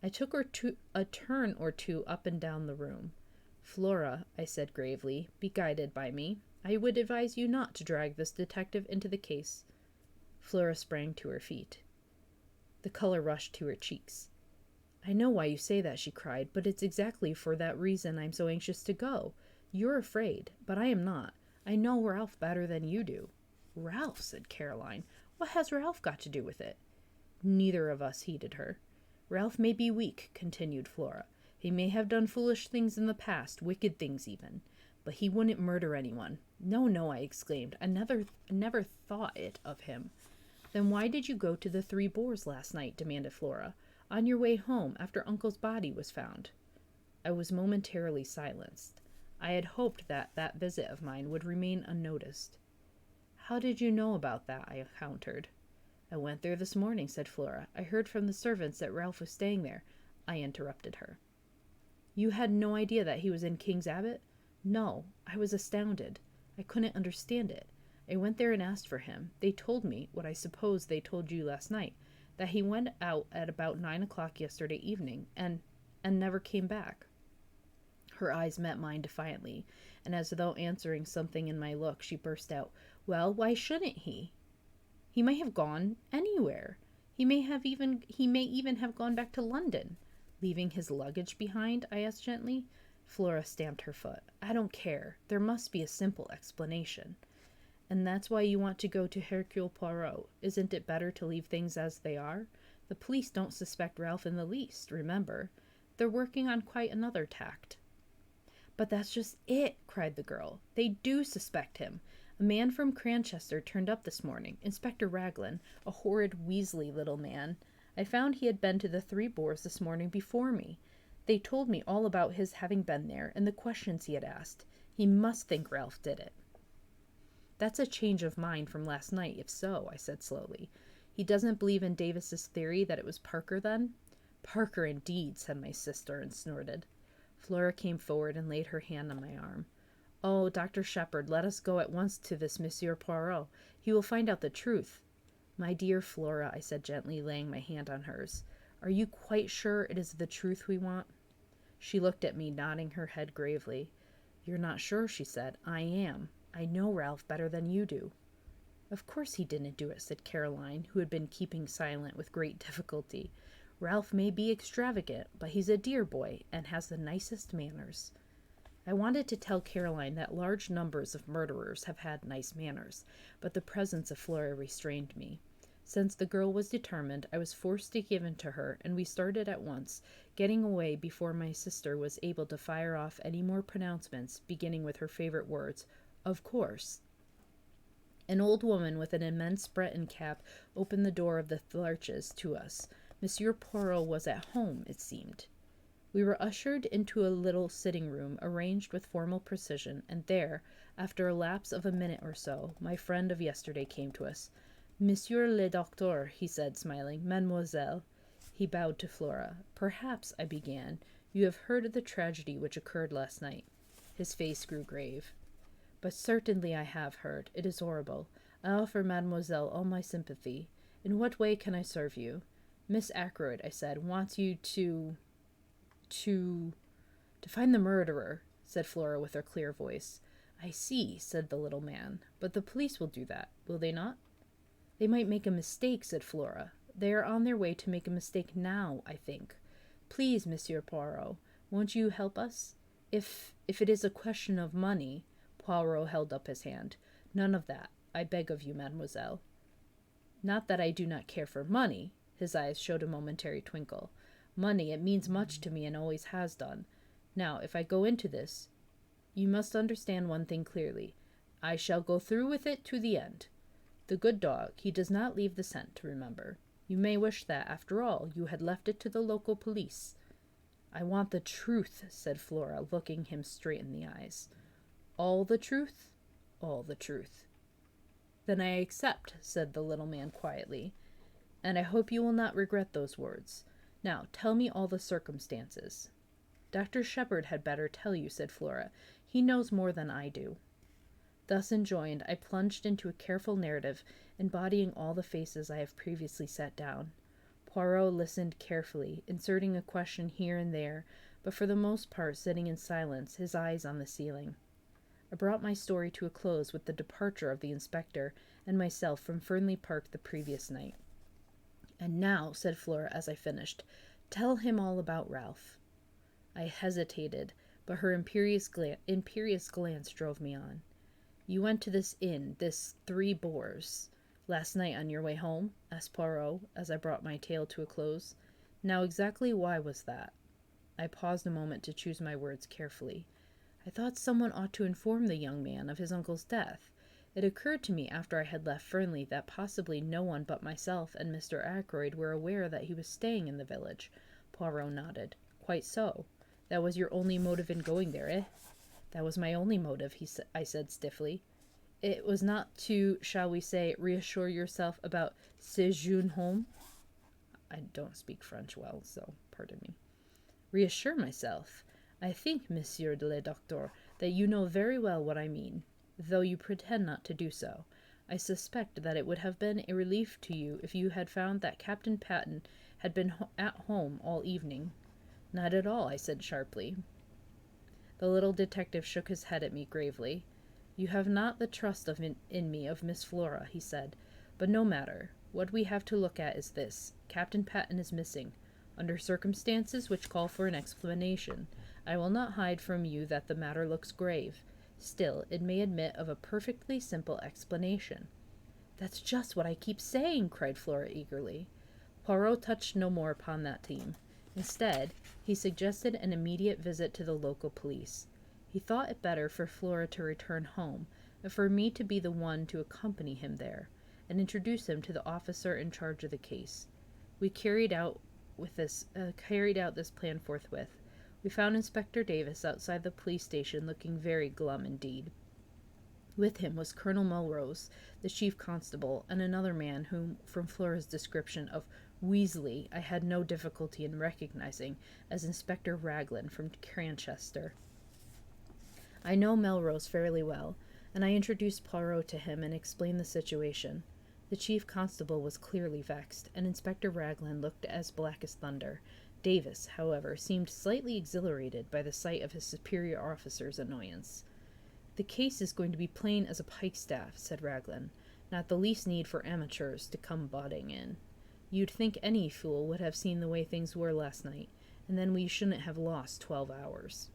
I took a turn or two up and down the room. Flora, I said gravely, be guided by me. I would advise you not to drag this detective into the case. Flora sprang to her feet. The color rushed to her cheeks. I know why you say that, she cried, but it's exactly for that reason I'm so anxious to go. You're afraid, but I am not. I know Ralph better than you do. Ralph, said Caroline. What has Ralph got to do with it? Neither of us heeded her. Ralph may be weak, continued Flora. He may have done foolish things in the past, wicked things even. But he wouldn't murder anyone. No, no, I exclaimed. I never thought it of him. Then why did you go to the Three Boars last night? Demanded Flora. On your way home, after Uncle's body was found. I was momentarily silenced. I had hoped that visit of mine would remain unnoticed. How did you know about that? I countered. I went there this morning, said Flora. I heard from the servants that Ralph was staying there. I interrupted her. You had no idea that he was in King's Abbot? No, I was astounded. I couldn't understand it. I went there and asked for him. They told me, what I suppose they told you last night, that he went out at about 9 o'clock yesterday evening, and never came back. Her eyes met mine defiantly, and as though answering something in my look, she burst out, Well, why shouldn't he? He may have gone anywhere. He may even have gone back to London. Leaving his luggage behind? I asked gently. Flora stamped her foot. I don't care. There must be a simple explanation. And that's why you want to go to Hercule Poirot. Isn't it better to leave things as they are? The police don't suspect Ralph in the least, remember. They're working on quite another tact. But that's just it, cried the girl. They do suspect him. A man from Cranchester turned up this morning, Inspector Raglan, a horrid, weaselly little man. I found he had been to the Three Boars this morning before me. They told me all about his having been there and the questions he had asked. He must think Ralph did it. That's a change of mind from last night, if so, I said slowly. He doesn't believe in Davis's theory that it was Parker, then? Parker, indeed, said my sister, and snorted. Flora came forward and laid her hand on my arm. Oh, Dr. Shepherd, let us go at once to this Monsieur Poirot. He will find out the truth. My dear Flora, I said gently, laying my hand on hers, are you quite sure it is the truth we want? She looked at me, nodding her head gravely. You're not sure, she said. I am. I know Ralph better than you do. Of course he didn't do it, said Caroline, who had been keeping silent with great difficulty. Ralph may be extravagant, but he's a dear boy and has the nicest manners. I wanted to tell Caroline that large numbers of murderers have had nice manners, but the presence of Flora restrained me. Since the girl was determined, I was forced to give in to her, and we started at once, getting away before my sister was able to fire off any more pronouncements, beginning with her favorite words, Of course. An old woman with an immense Breton cap opened the door of the Larches to us. Monsieur Poirot was at home, it seemed. We were ushered into a little sitting room arranged with formal precision, and there, after a lapse of a minute or so, my friend of yesterday came to us. Monsieur le Docteur, he said, smiling. Mademoiselle. He bowed to Flora. Perhaps, I began, you have heard of the tragedy which occurred last night. His face grew grave. But certainly I have heard. It is horrible. I offer Mademoiselle all my sympathy. In what way can I serve you? Miss Ackroyd, I said, wants you to find the murderer, said Flora with her clear voice. I see, said the little man. But the police will do that, will they not? They might make a mistake, said Flora. They are on their way to make a mistake now, I think. Please, Monsieur Poirot, won't you help us? If it is a question of money, Poirot held up his hand. None of that, I beg of you, mademoiselle. Not that I do not care for money. His eyes showed a momentary twinkle. Money, it means much to me and always has done. Now, if I go into this, you must understand one thing clearly. I shall go through with it to the end. The good dog, he does not leave the scent, remember. You may wish that, after all, you had left it to the local police. I want the truth, said Flora, looking him straight in the eyes. All the truth? All the truth. Then I accept, said the little man quietly. and I hope you will not regret those words. Now, tell me all the circumstances. Dr. Shepherd had better tell you, said Flora. He knows more than I do. Thus enjoined, I plunged into a careful narrative, embodying all the faces I have previously set down. Poirot listened carefully, inserting a question here and there, but for the most part sitting in silence, his eyes on the ceiling. I brought my story to a close with the departure of the inspector and myself from Fernley Park the previous night. And now, said Flora as I finished, tell him all about Ralph. I hesitated, but her imperious glance drove me on. You went to this inn, this Three Boars, last night on your way home? Asked Poirot, as I brought my tale to a close. Now exactly why was that? I paused a moment to choose my words carefully. I thought someone ought to inform the young man of his uncle's death. It occurred to me after I had left Fernley that possibly no one but myself and Mr. Ackroyd were aware that he was staying in the village. Poirot nodded. Quite so. That was your only motive in going there, eh? That was my only motive, I said stiffly. It was not to, shall we say, reassure yourself about ce jeune homme? I don't speak French well, so pardon me. Reassure myself? I think, Monsieur le Docteur, that you know very well what I mean, though you pretend not to do so. I suspect that it would have been a relief to you if you had found that Captain Patten had been at home all evening. Not at all, I said sharply. The little detective shook his head at me gravely. You have not the trust in me of Miss Flora, he said. But no matter. What we have to look at is this. Captain Patten is missing, under circumstances which call for an explanation. I will not hide from you that the matter looks grave. Still, it may admit of a perfectly simple explanation. That's just what I keep saying, cried Flora eagerly. Poirot touched no more upon that theme. Instead, he suggested an immediate visit to the local police. He thought it better for Flora to return home, and for me to be the one to accompany him there, and introduce him to the officer in charge of the case. We carried out this plan forthwith. We found Inspector Davis outside the police station looking very glum indeed. With him was Colonel Melrose, the chief constable, and another man whom, from Flora's description of Weasley, I had no difficulty in recognizing as Inspector Raglan from Cranchester. I know Melrose fairly well, and I introduced Poirot to him and explained the situation. The chief constable was clearly vexed, and Inspector Raglan looked as black as thunder. Davis, however, seemed slightly exhilarated by the sight of his superior officer's annoyance. The case is going to be plain as a pikestaff, said Raglan. Not the least need for amateurs to come butting in. You'd think any fool would have seen the way things were last night, and then we shouldn't have lost 12 hours.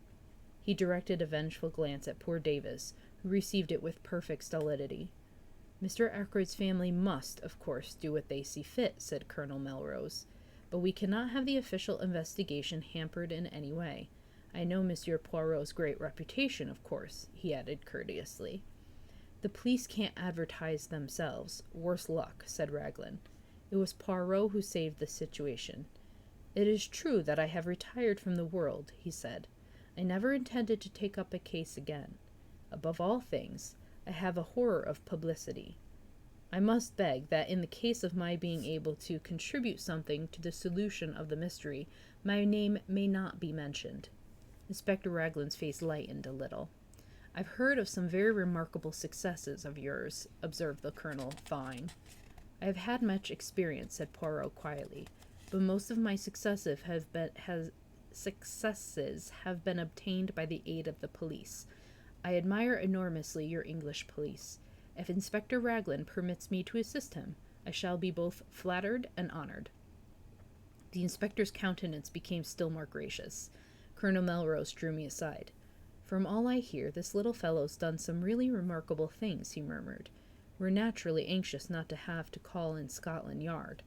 He directed a vengeful glance at poor Davis, who received it with perfect stolidity. Mr. Ackroyd's family must, of course, do what they see fit, said Colonel Melrose. But we cannot have the official investigation hampered in any way. I know Monsieur Poirot's great reputation, of course, he added courteously. The police can't advertise themselves. Worse luck, said Raglan. It was Poirot who saved the situation. It is true that I have retired from the world, he said. I never intended to take up a case again. Above all things, I have a horror of publicity. I must beg that in the case of my being able to contribute something to the solution of the mystery, my name may not be mentioned. Inspector Raglan's face lightened a little. I've heard of some very remarkable successes of yours, observed the colonel, thawing. I have had much experience, said Poirot quietly, but most of my successes have been obtained by the aid of the police. I admire enormously your English police. If Inspector Raglan permits me to assist him, I shall be both flattered and honored. The inspector's countenance became still more gracious. Colonel Melrose drew me aside. From all I hear, this little fellow's done some really remarkable things, he murmured. We're naturally anxious not to have to call in Scotland Yard.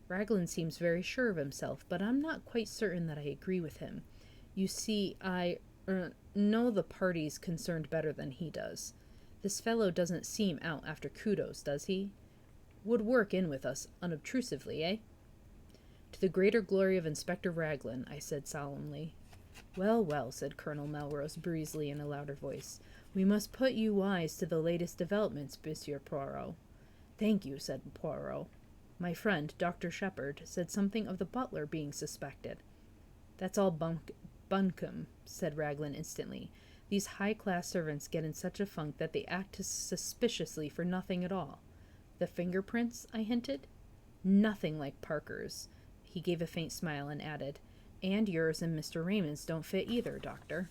Raglan seems very sure of himself, but I'm not quite certain that I agree with him. You see, I know the parties concerned better than he does. This fellow doesn't seem out after kudos, does he? Would work in with us unobtrusively, eh? To the greater glory of Inspector Raglan, I said solemnly. Well, well, said Colonel Melrose breezily in a louder voice. We must put you wise to the latest developments, Monsieur Poirot. Thank you, said Poirot. My friend, Dr. Shepherd, said something of the butler being suspected. That's all bunkum, said Raglan instantly. These high-class servants get in such a funk that they act suspiciously for nothing at all. The fingerprints, I hinted. Nothing like Parker's. He gave a faint smile and added, and yours and Mr. Raymond's don't fit either, Doctor.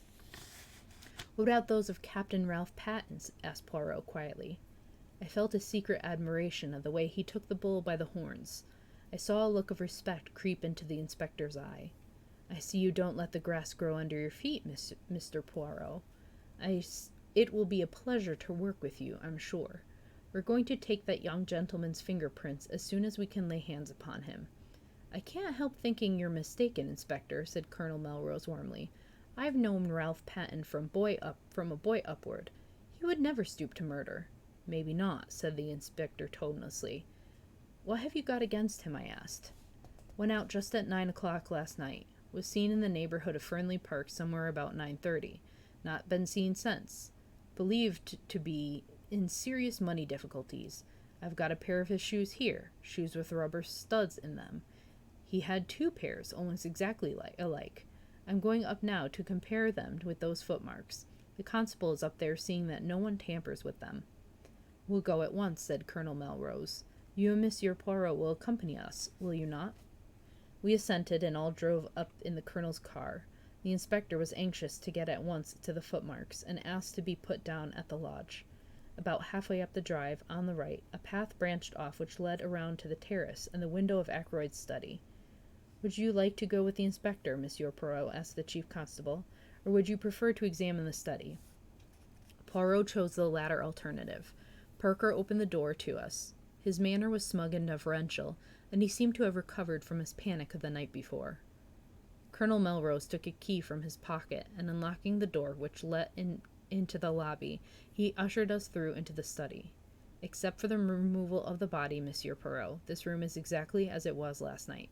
What about those of Captain Ralph Patton's? Asked Poirot quietly. I felt a secret admiration of the way he took the bull by the horns. I saw a look of respect creep into the inspector's eye. I see you don't let the grass grow under your feet, Mr. Poirot. It will be a pleasure to work with you, I'm sure. We're going to take that young gentleman's fingerprints as soon as we can lay hands upon him. I can't help thinking you're mistaken, Inspector, said Colonel Melrose warmly. I've known Ralph Patton from a boy upward. He would never stoop to murder. Maybe not, said the inspector tonelessly. What have you got against him? I asked. Went out just at 9 o'clock last night. Was seen in the neighborhood of Fernley Park somewhere about 9:30. Not been seen since. Believed to be in serious money difficulties. I've got a pair of his shoes here, shoes with rubber studs in them. He had 2 pairs, almost exactly alike. I'm going up now to compare them with those footmarks. The constable is up there seeing that no one tampers with them. We'll go at once, said Colonel Melrose. You and Monsieur Poirot will accompany us, will you not? We assented, and all drove up in the colonel's car. The inspector was anxious to get at once to the footmarks, and asked to be put down at the lodge. About halfway up the drive, on the right, a path branched off which led around to the terrace and the window of Ackroyd's study. Would you like to go with the inspector, Monsieur Poirot? Asked the chief constable, or would you prefer to examine the study? Poirot chose the latter alternative. Parker opened the door to us. His manner was smug and deferential, and he seemed to have recovered from his panic of the night before. Colonel Melrose took a key from his pocket, and unlocking the door which led into the lobby, he ushered us through into the study. Except for the removal of the body, Monsieur Poirot, this room is exactly as it was last night.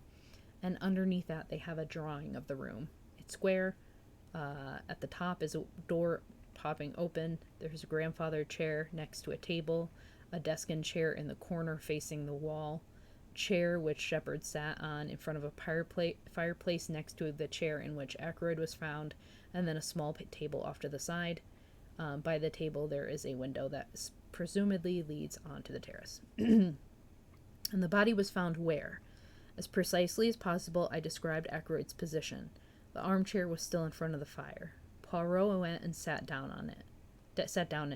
And underneath that they have a drawing of the room. It's square. At the top is a door popping open. There's a grandfather chair next to a table, a desk and chair in the corner facing the wall, chair which Shepherd sat on in front of a fireplace next to the chair in which Ackroyd was found, and then a small table off to the side. By the table there is a window that presumably leads onto the terrace. And the body was found where? As precisely as possible, I described Ackroyd's position. The armchair was still in front of the fire. Poirot went and sat down in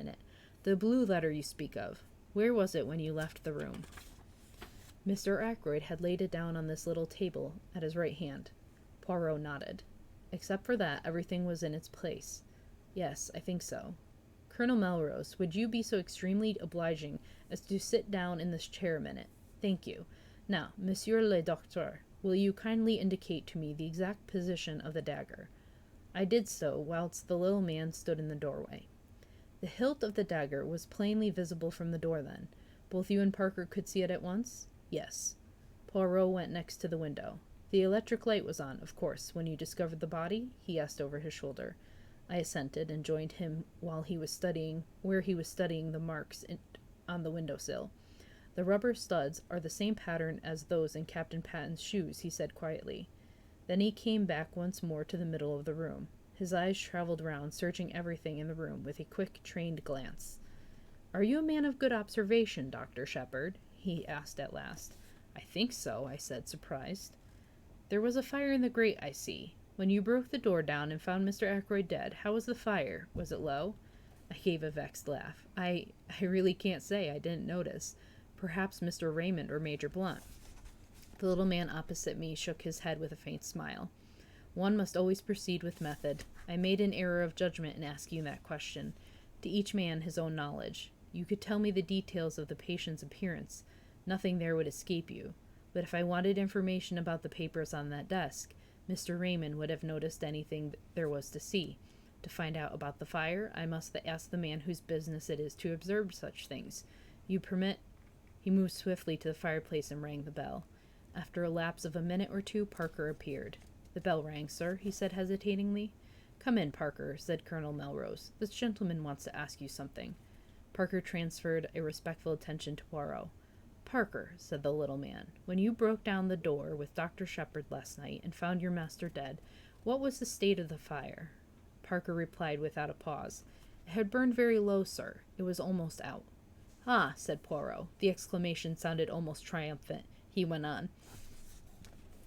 it. The blue letter you speak of, where was it when you left the room? Mr. Ackroyd had laid it down on this little table at his right hand. Poirot nodded. Except for that, everything was in its place. Yes, I think so. Colonel Melrose, would you be so extremely obliging as to sit down in this chair a minute? Thank you. Now, Monsieur le Docteur, will you kindly indicate to me the exact position of the dagger? I did so, whilst the little man stood in the doorway. The hilt of the dagger was plainly visible from the door then. Both you and Parker could see it at once? Yes. Poirot went next to the window. The electric light was on, of course, when you discovered the body? He asked over his shoulder. I assented, and joined him where he was studying the marks on the windowsill. The rubber studs are the same pattern as those in Captain Patton's shoes, he said quietly. Then he came back once more to the middle of the room. His eyes traveled round, searching everything in the room with a quick, trained glance. Are you a man of good observation, Dr. Shepherd? He asked at last. I think so, I said, surprised. There was a fire in the grate, I see. When you broke the door down and found Mr. Ackroyd dead, how was the fire? Was it low? I gave a vexed laugh. I really can't say. I didn't notice. Perhaps Mr. Raymond or Major Blunt. The little man opposite me shook his head with a faint smile. One must always proceed with method. I made an error of judgment in asking that question. To each man his own knowledge. You could tell me the details of the patient's appearance. Nothing there would escape you. But if I wanted information about the papers on that desk, Mr. Raymond would have noticed anything there was to see. To find out about the fire, I must ask the man whose business it is to observe such things. You permit? He moved swiftly to the fireplace and rang the bell. After a lapse of a minute or two, Parker appeared. The bell rang, sir, he said hesitatingly. Come in, Parker, said Colonel Melrose. This gentleman wants to ask you something. Parker transferred a respectful attention to Poirot. Parker, said the little man, when you broke down the door with Dr. Shepherd last night and found your master dead, what was the state of the fire? Parker replied without a pause. It had burned very low, sir. It was almost out. Ah, said Poirot. The exclamation sounded almost triumphant. He went on.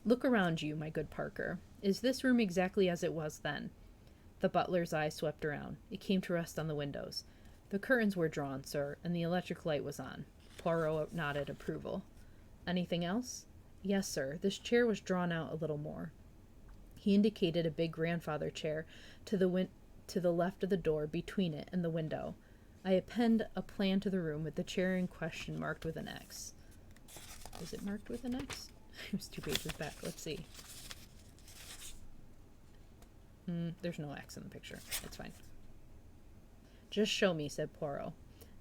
Look around you, my good Parker. Is this room exactly as it was then? The butler's eye swept around. It came to rest on the windows. The curtains were drawn, sir, and the electric light was on. Poirot nodded approval. Anything else? Yes, sir. This chair was drawn out a little more. He indicated a big grandfather chair to the left of the door between it and the window. I append a plan to the room with the chair in question marked with an X. Is it marked with an X? It was 2 pages back. Let's see. There's no X in the picture. It's fine. Just show me, said Poirot.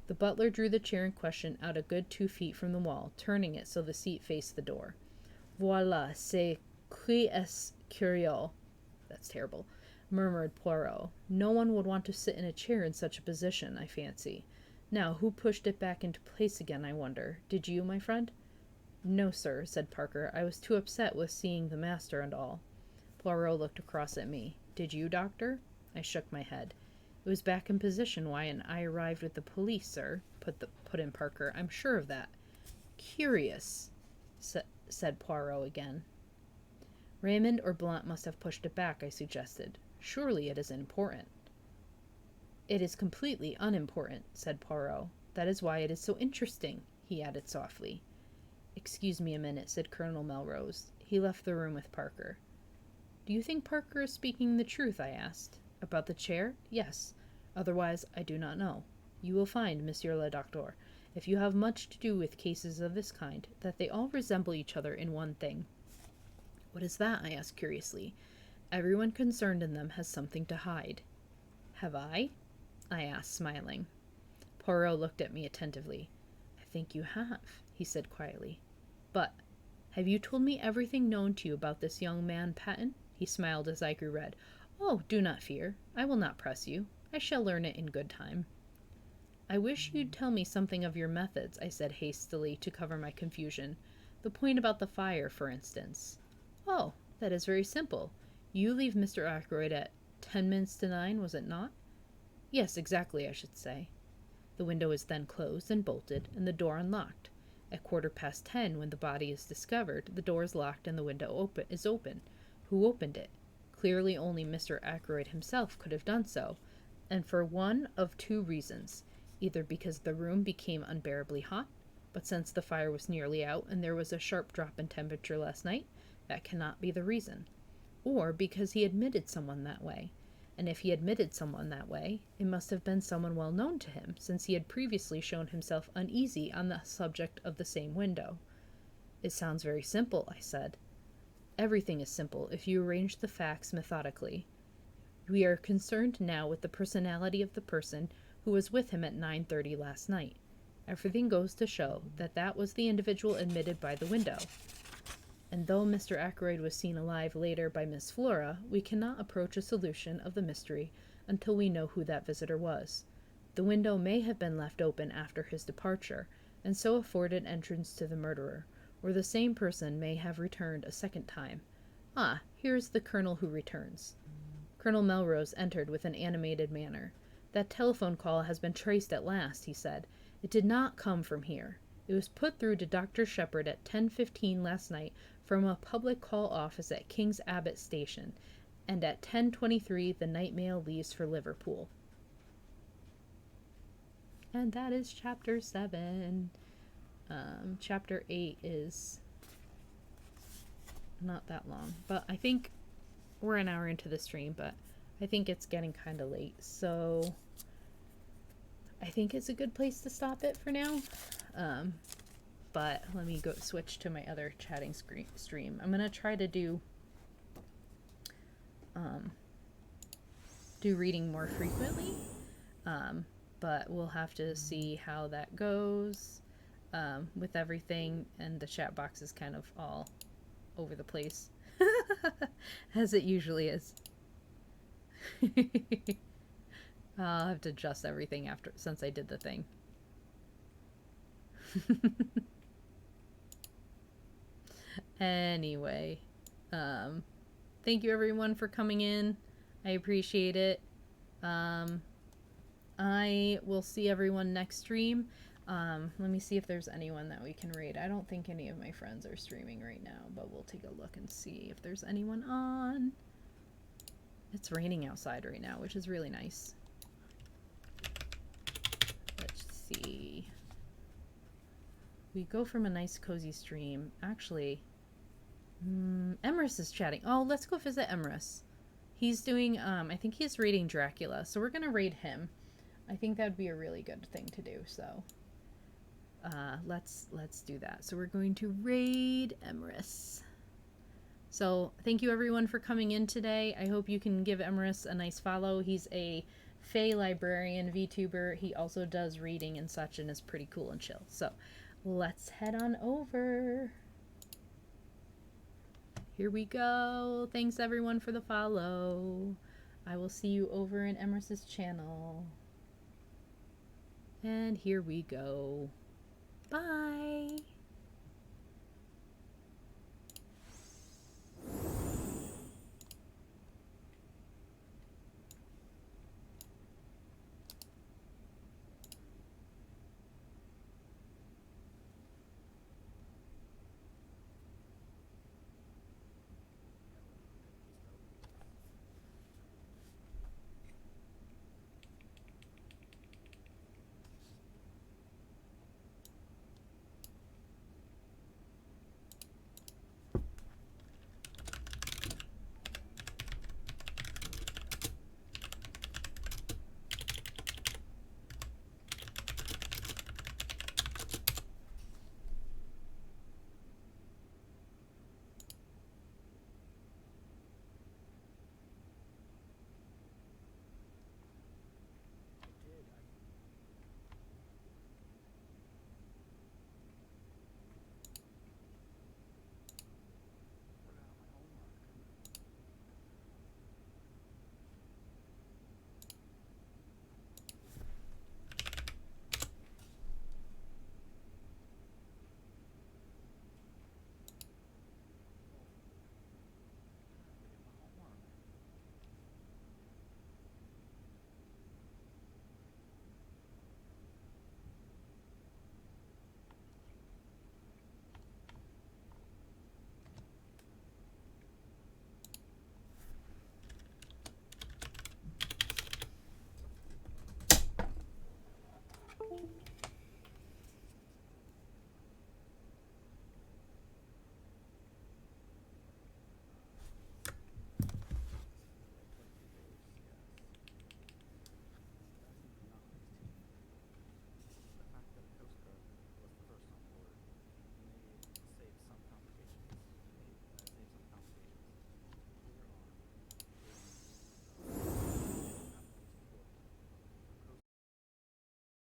The butler drew the chair in question out a good 2 feet from the wall, turning it so the seat faced the door. Voilà, c'est qui est curieux. That's terrible, murmured Poirot. No one would want to sit in a chair in such a position, I fancy. Now, who pushed it back into place again, I wonder? Did you, my friend? No, sir, said Parker. I was too upset with seeing the master and all. Poirot looked across at me. Did you, doctor? I shook my head. It was back in position when I arrived with the police, sir, put in Parker. I'm sure of that. Curious, said Poirot again. Raymond or Blunt must have pushed it back, I suggested. Surely it is important. It is completely unimportant, said Poirot. That is why it is so interesting, he added softly. Excuse me a minute, said Colonel Melrose. He left the room with Parker. Do you think Parker is speaking the truth, I asked. About the chair? Yes. Otherwise, I do not know. You will find, Monsieur le Docteur, if you have much to do with cases of this kind, that they all resemble each other in one thing. What is that? I asked curiously. Everyone concerned in them has something to hide. Have I? I asked, smiling. Poirot looked at me attentively. I think you have, he said quietly. But, have you told me everything known to you about this young man, Patton? He smiled as I grew red. Oh, do not fear. I will not press you. I shall learn it in good time. I wish you'd tell me something of your methods, I said hastily to cover my confusion. The point about the fire, for instance. Oh, that is very simple. You leave Mr. Ackroyd at 10 minutes to 9, was it not? Yes, exactly, I should say. The window is then closed and bolted, and the door unlocked. At 10:15, when the body is discovered, the door is locked and the window is open. Who opened it? Clearly only Mr. Ackroyd himself could have done so, and for one of 2 reasons. Either because the room became unbearably hot, but since the fire was nearly out and there was a sharp drop in temperature last night, that cannot be the reason. Or because he admitted someone that way. And if he admitted someone that way, it must have been someone well known to him, since he had previously shown himself uneasy on the subject of the same window. It sounds very simple, I said. Everything is simple if you arrange the facts methodically. We are concerned now with the personality of the person who was with him at 9:30 last night. Everything goes to show that that was the individual admitted by the window. And though Mr. Ackroyd was seen alive later by Miss Flora, we cannot approach a solution of the mystery until we know who that visitor was. The window may have been left open after his departure, and so afforded entrance to the murderer, or the same person may have returned a second time. Ah, here is the colonel who returns. Colonel Melrose entered with an animated manner. That telephone call has been traced at last, he said. It did not come from here. It was put through to Dr. Shepherd at 10:15 last night from a public call office at King's Abbot Station, and at 10:23 the night mail leaves for Liverpool. And that is chapter 7. Chapter 8 is not that long, but I think we're an hour into the stream, but I think it's getting kind of late, so I think it's a good place to stop it for now. But let me go switch to my other chatting stream. I'm gonna try to do reading more frequently, but we'll have to see how that goes with everything, and the chat box is kind of all over the place as it usually is. I'll have to adjust everything since I did the thing. Anyway, thank you everyone for coming in. I appreciate it. I will see everyone next stream. Let me see if there's anyone that we can raid. I don't think any of my friends are streaming right now, but we'll take a look and see if there's anyone on. It's raining outside right now, which is really nice. Let's see. We go from a nice cozy stream. Actually, Emrys is chatting. Oh, let's go visit Emrys. He's doing, I think he's raiding Dracula, so we're gonna raid him. I think that'd be a really good thing to do, so let's do that. So we're going to raid Emrys. So thank you everyone for coming in today. I hope you can give Emrys a nice follow. He's a Fae librarian VTuber. He also does reading and such and is pretty cool and chill. So let's head on over. Here we go. Thanks everyone for the follow. I will see you over in Emrys's channel. And here we go. Bye.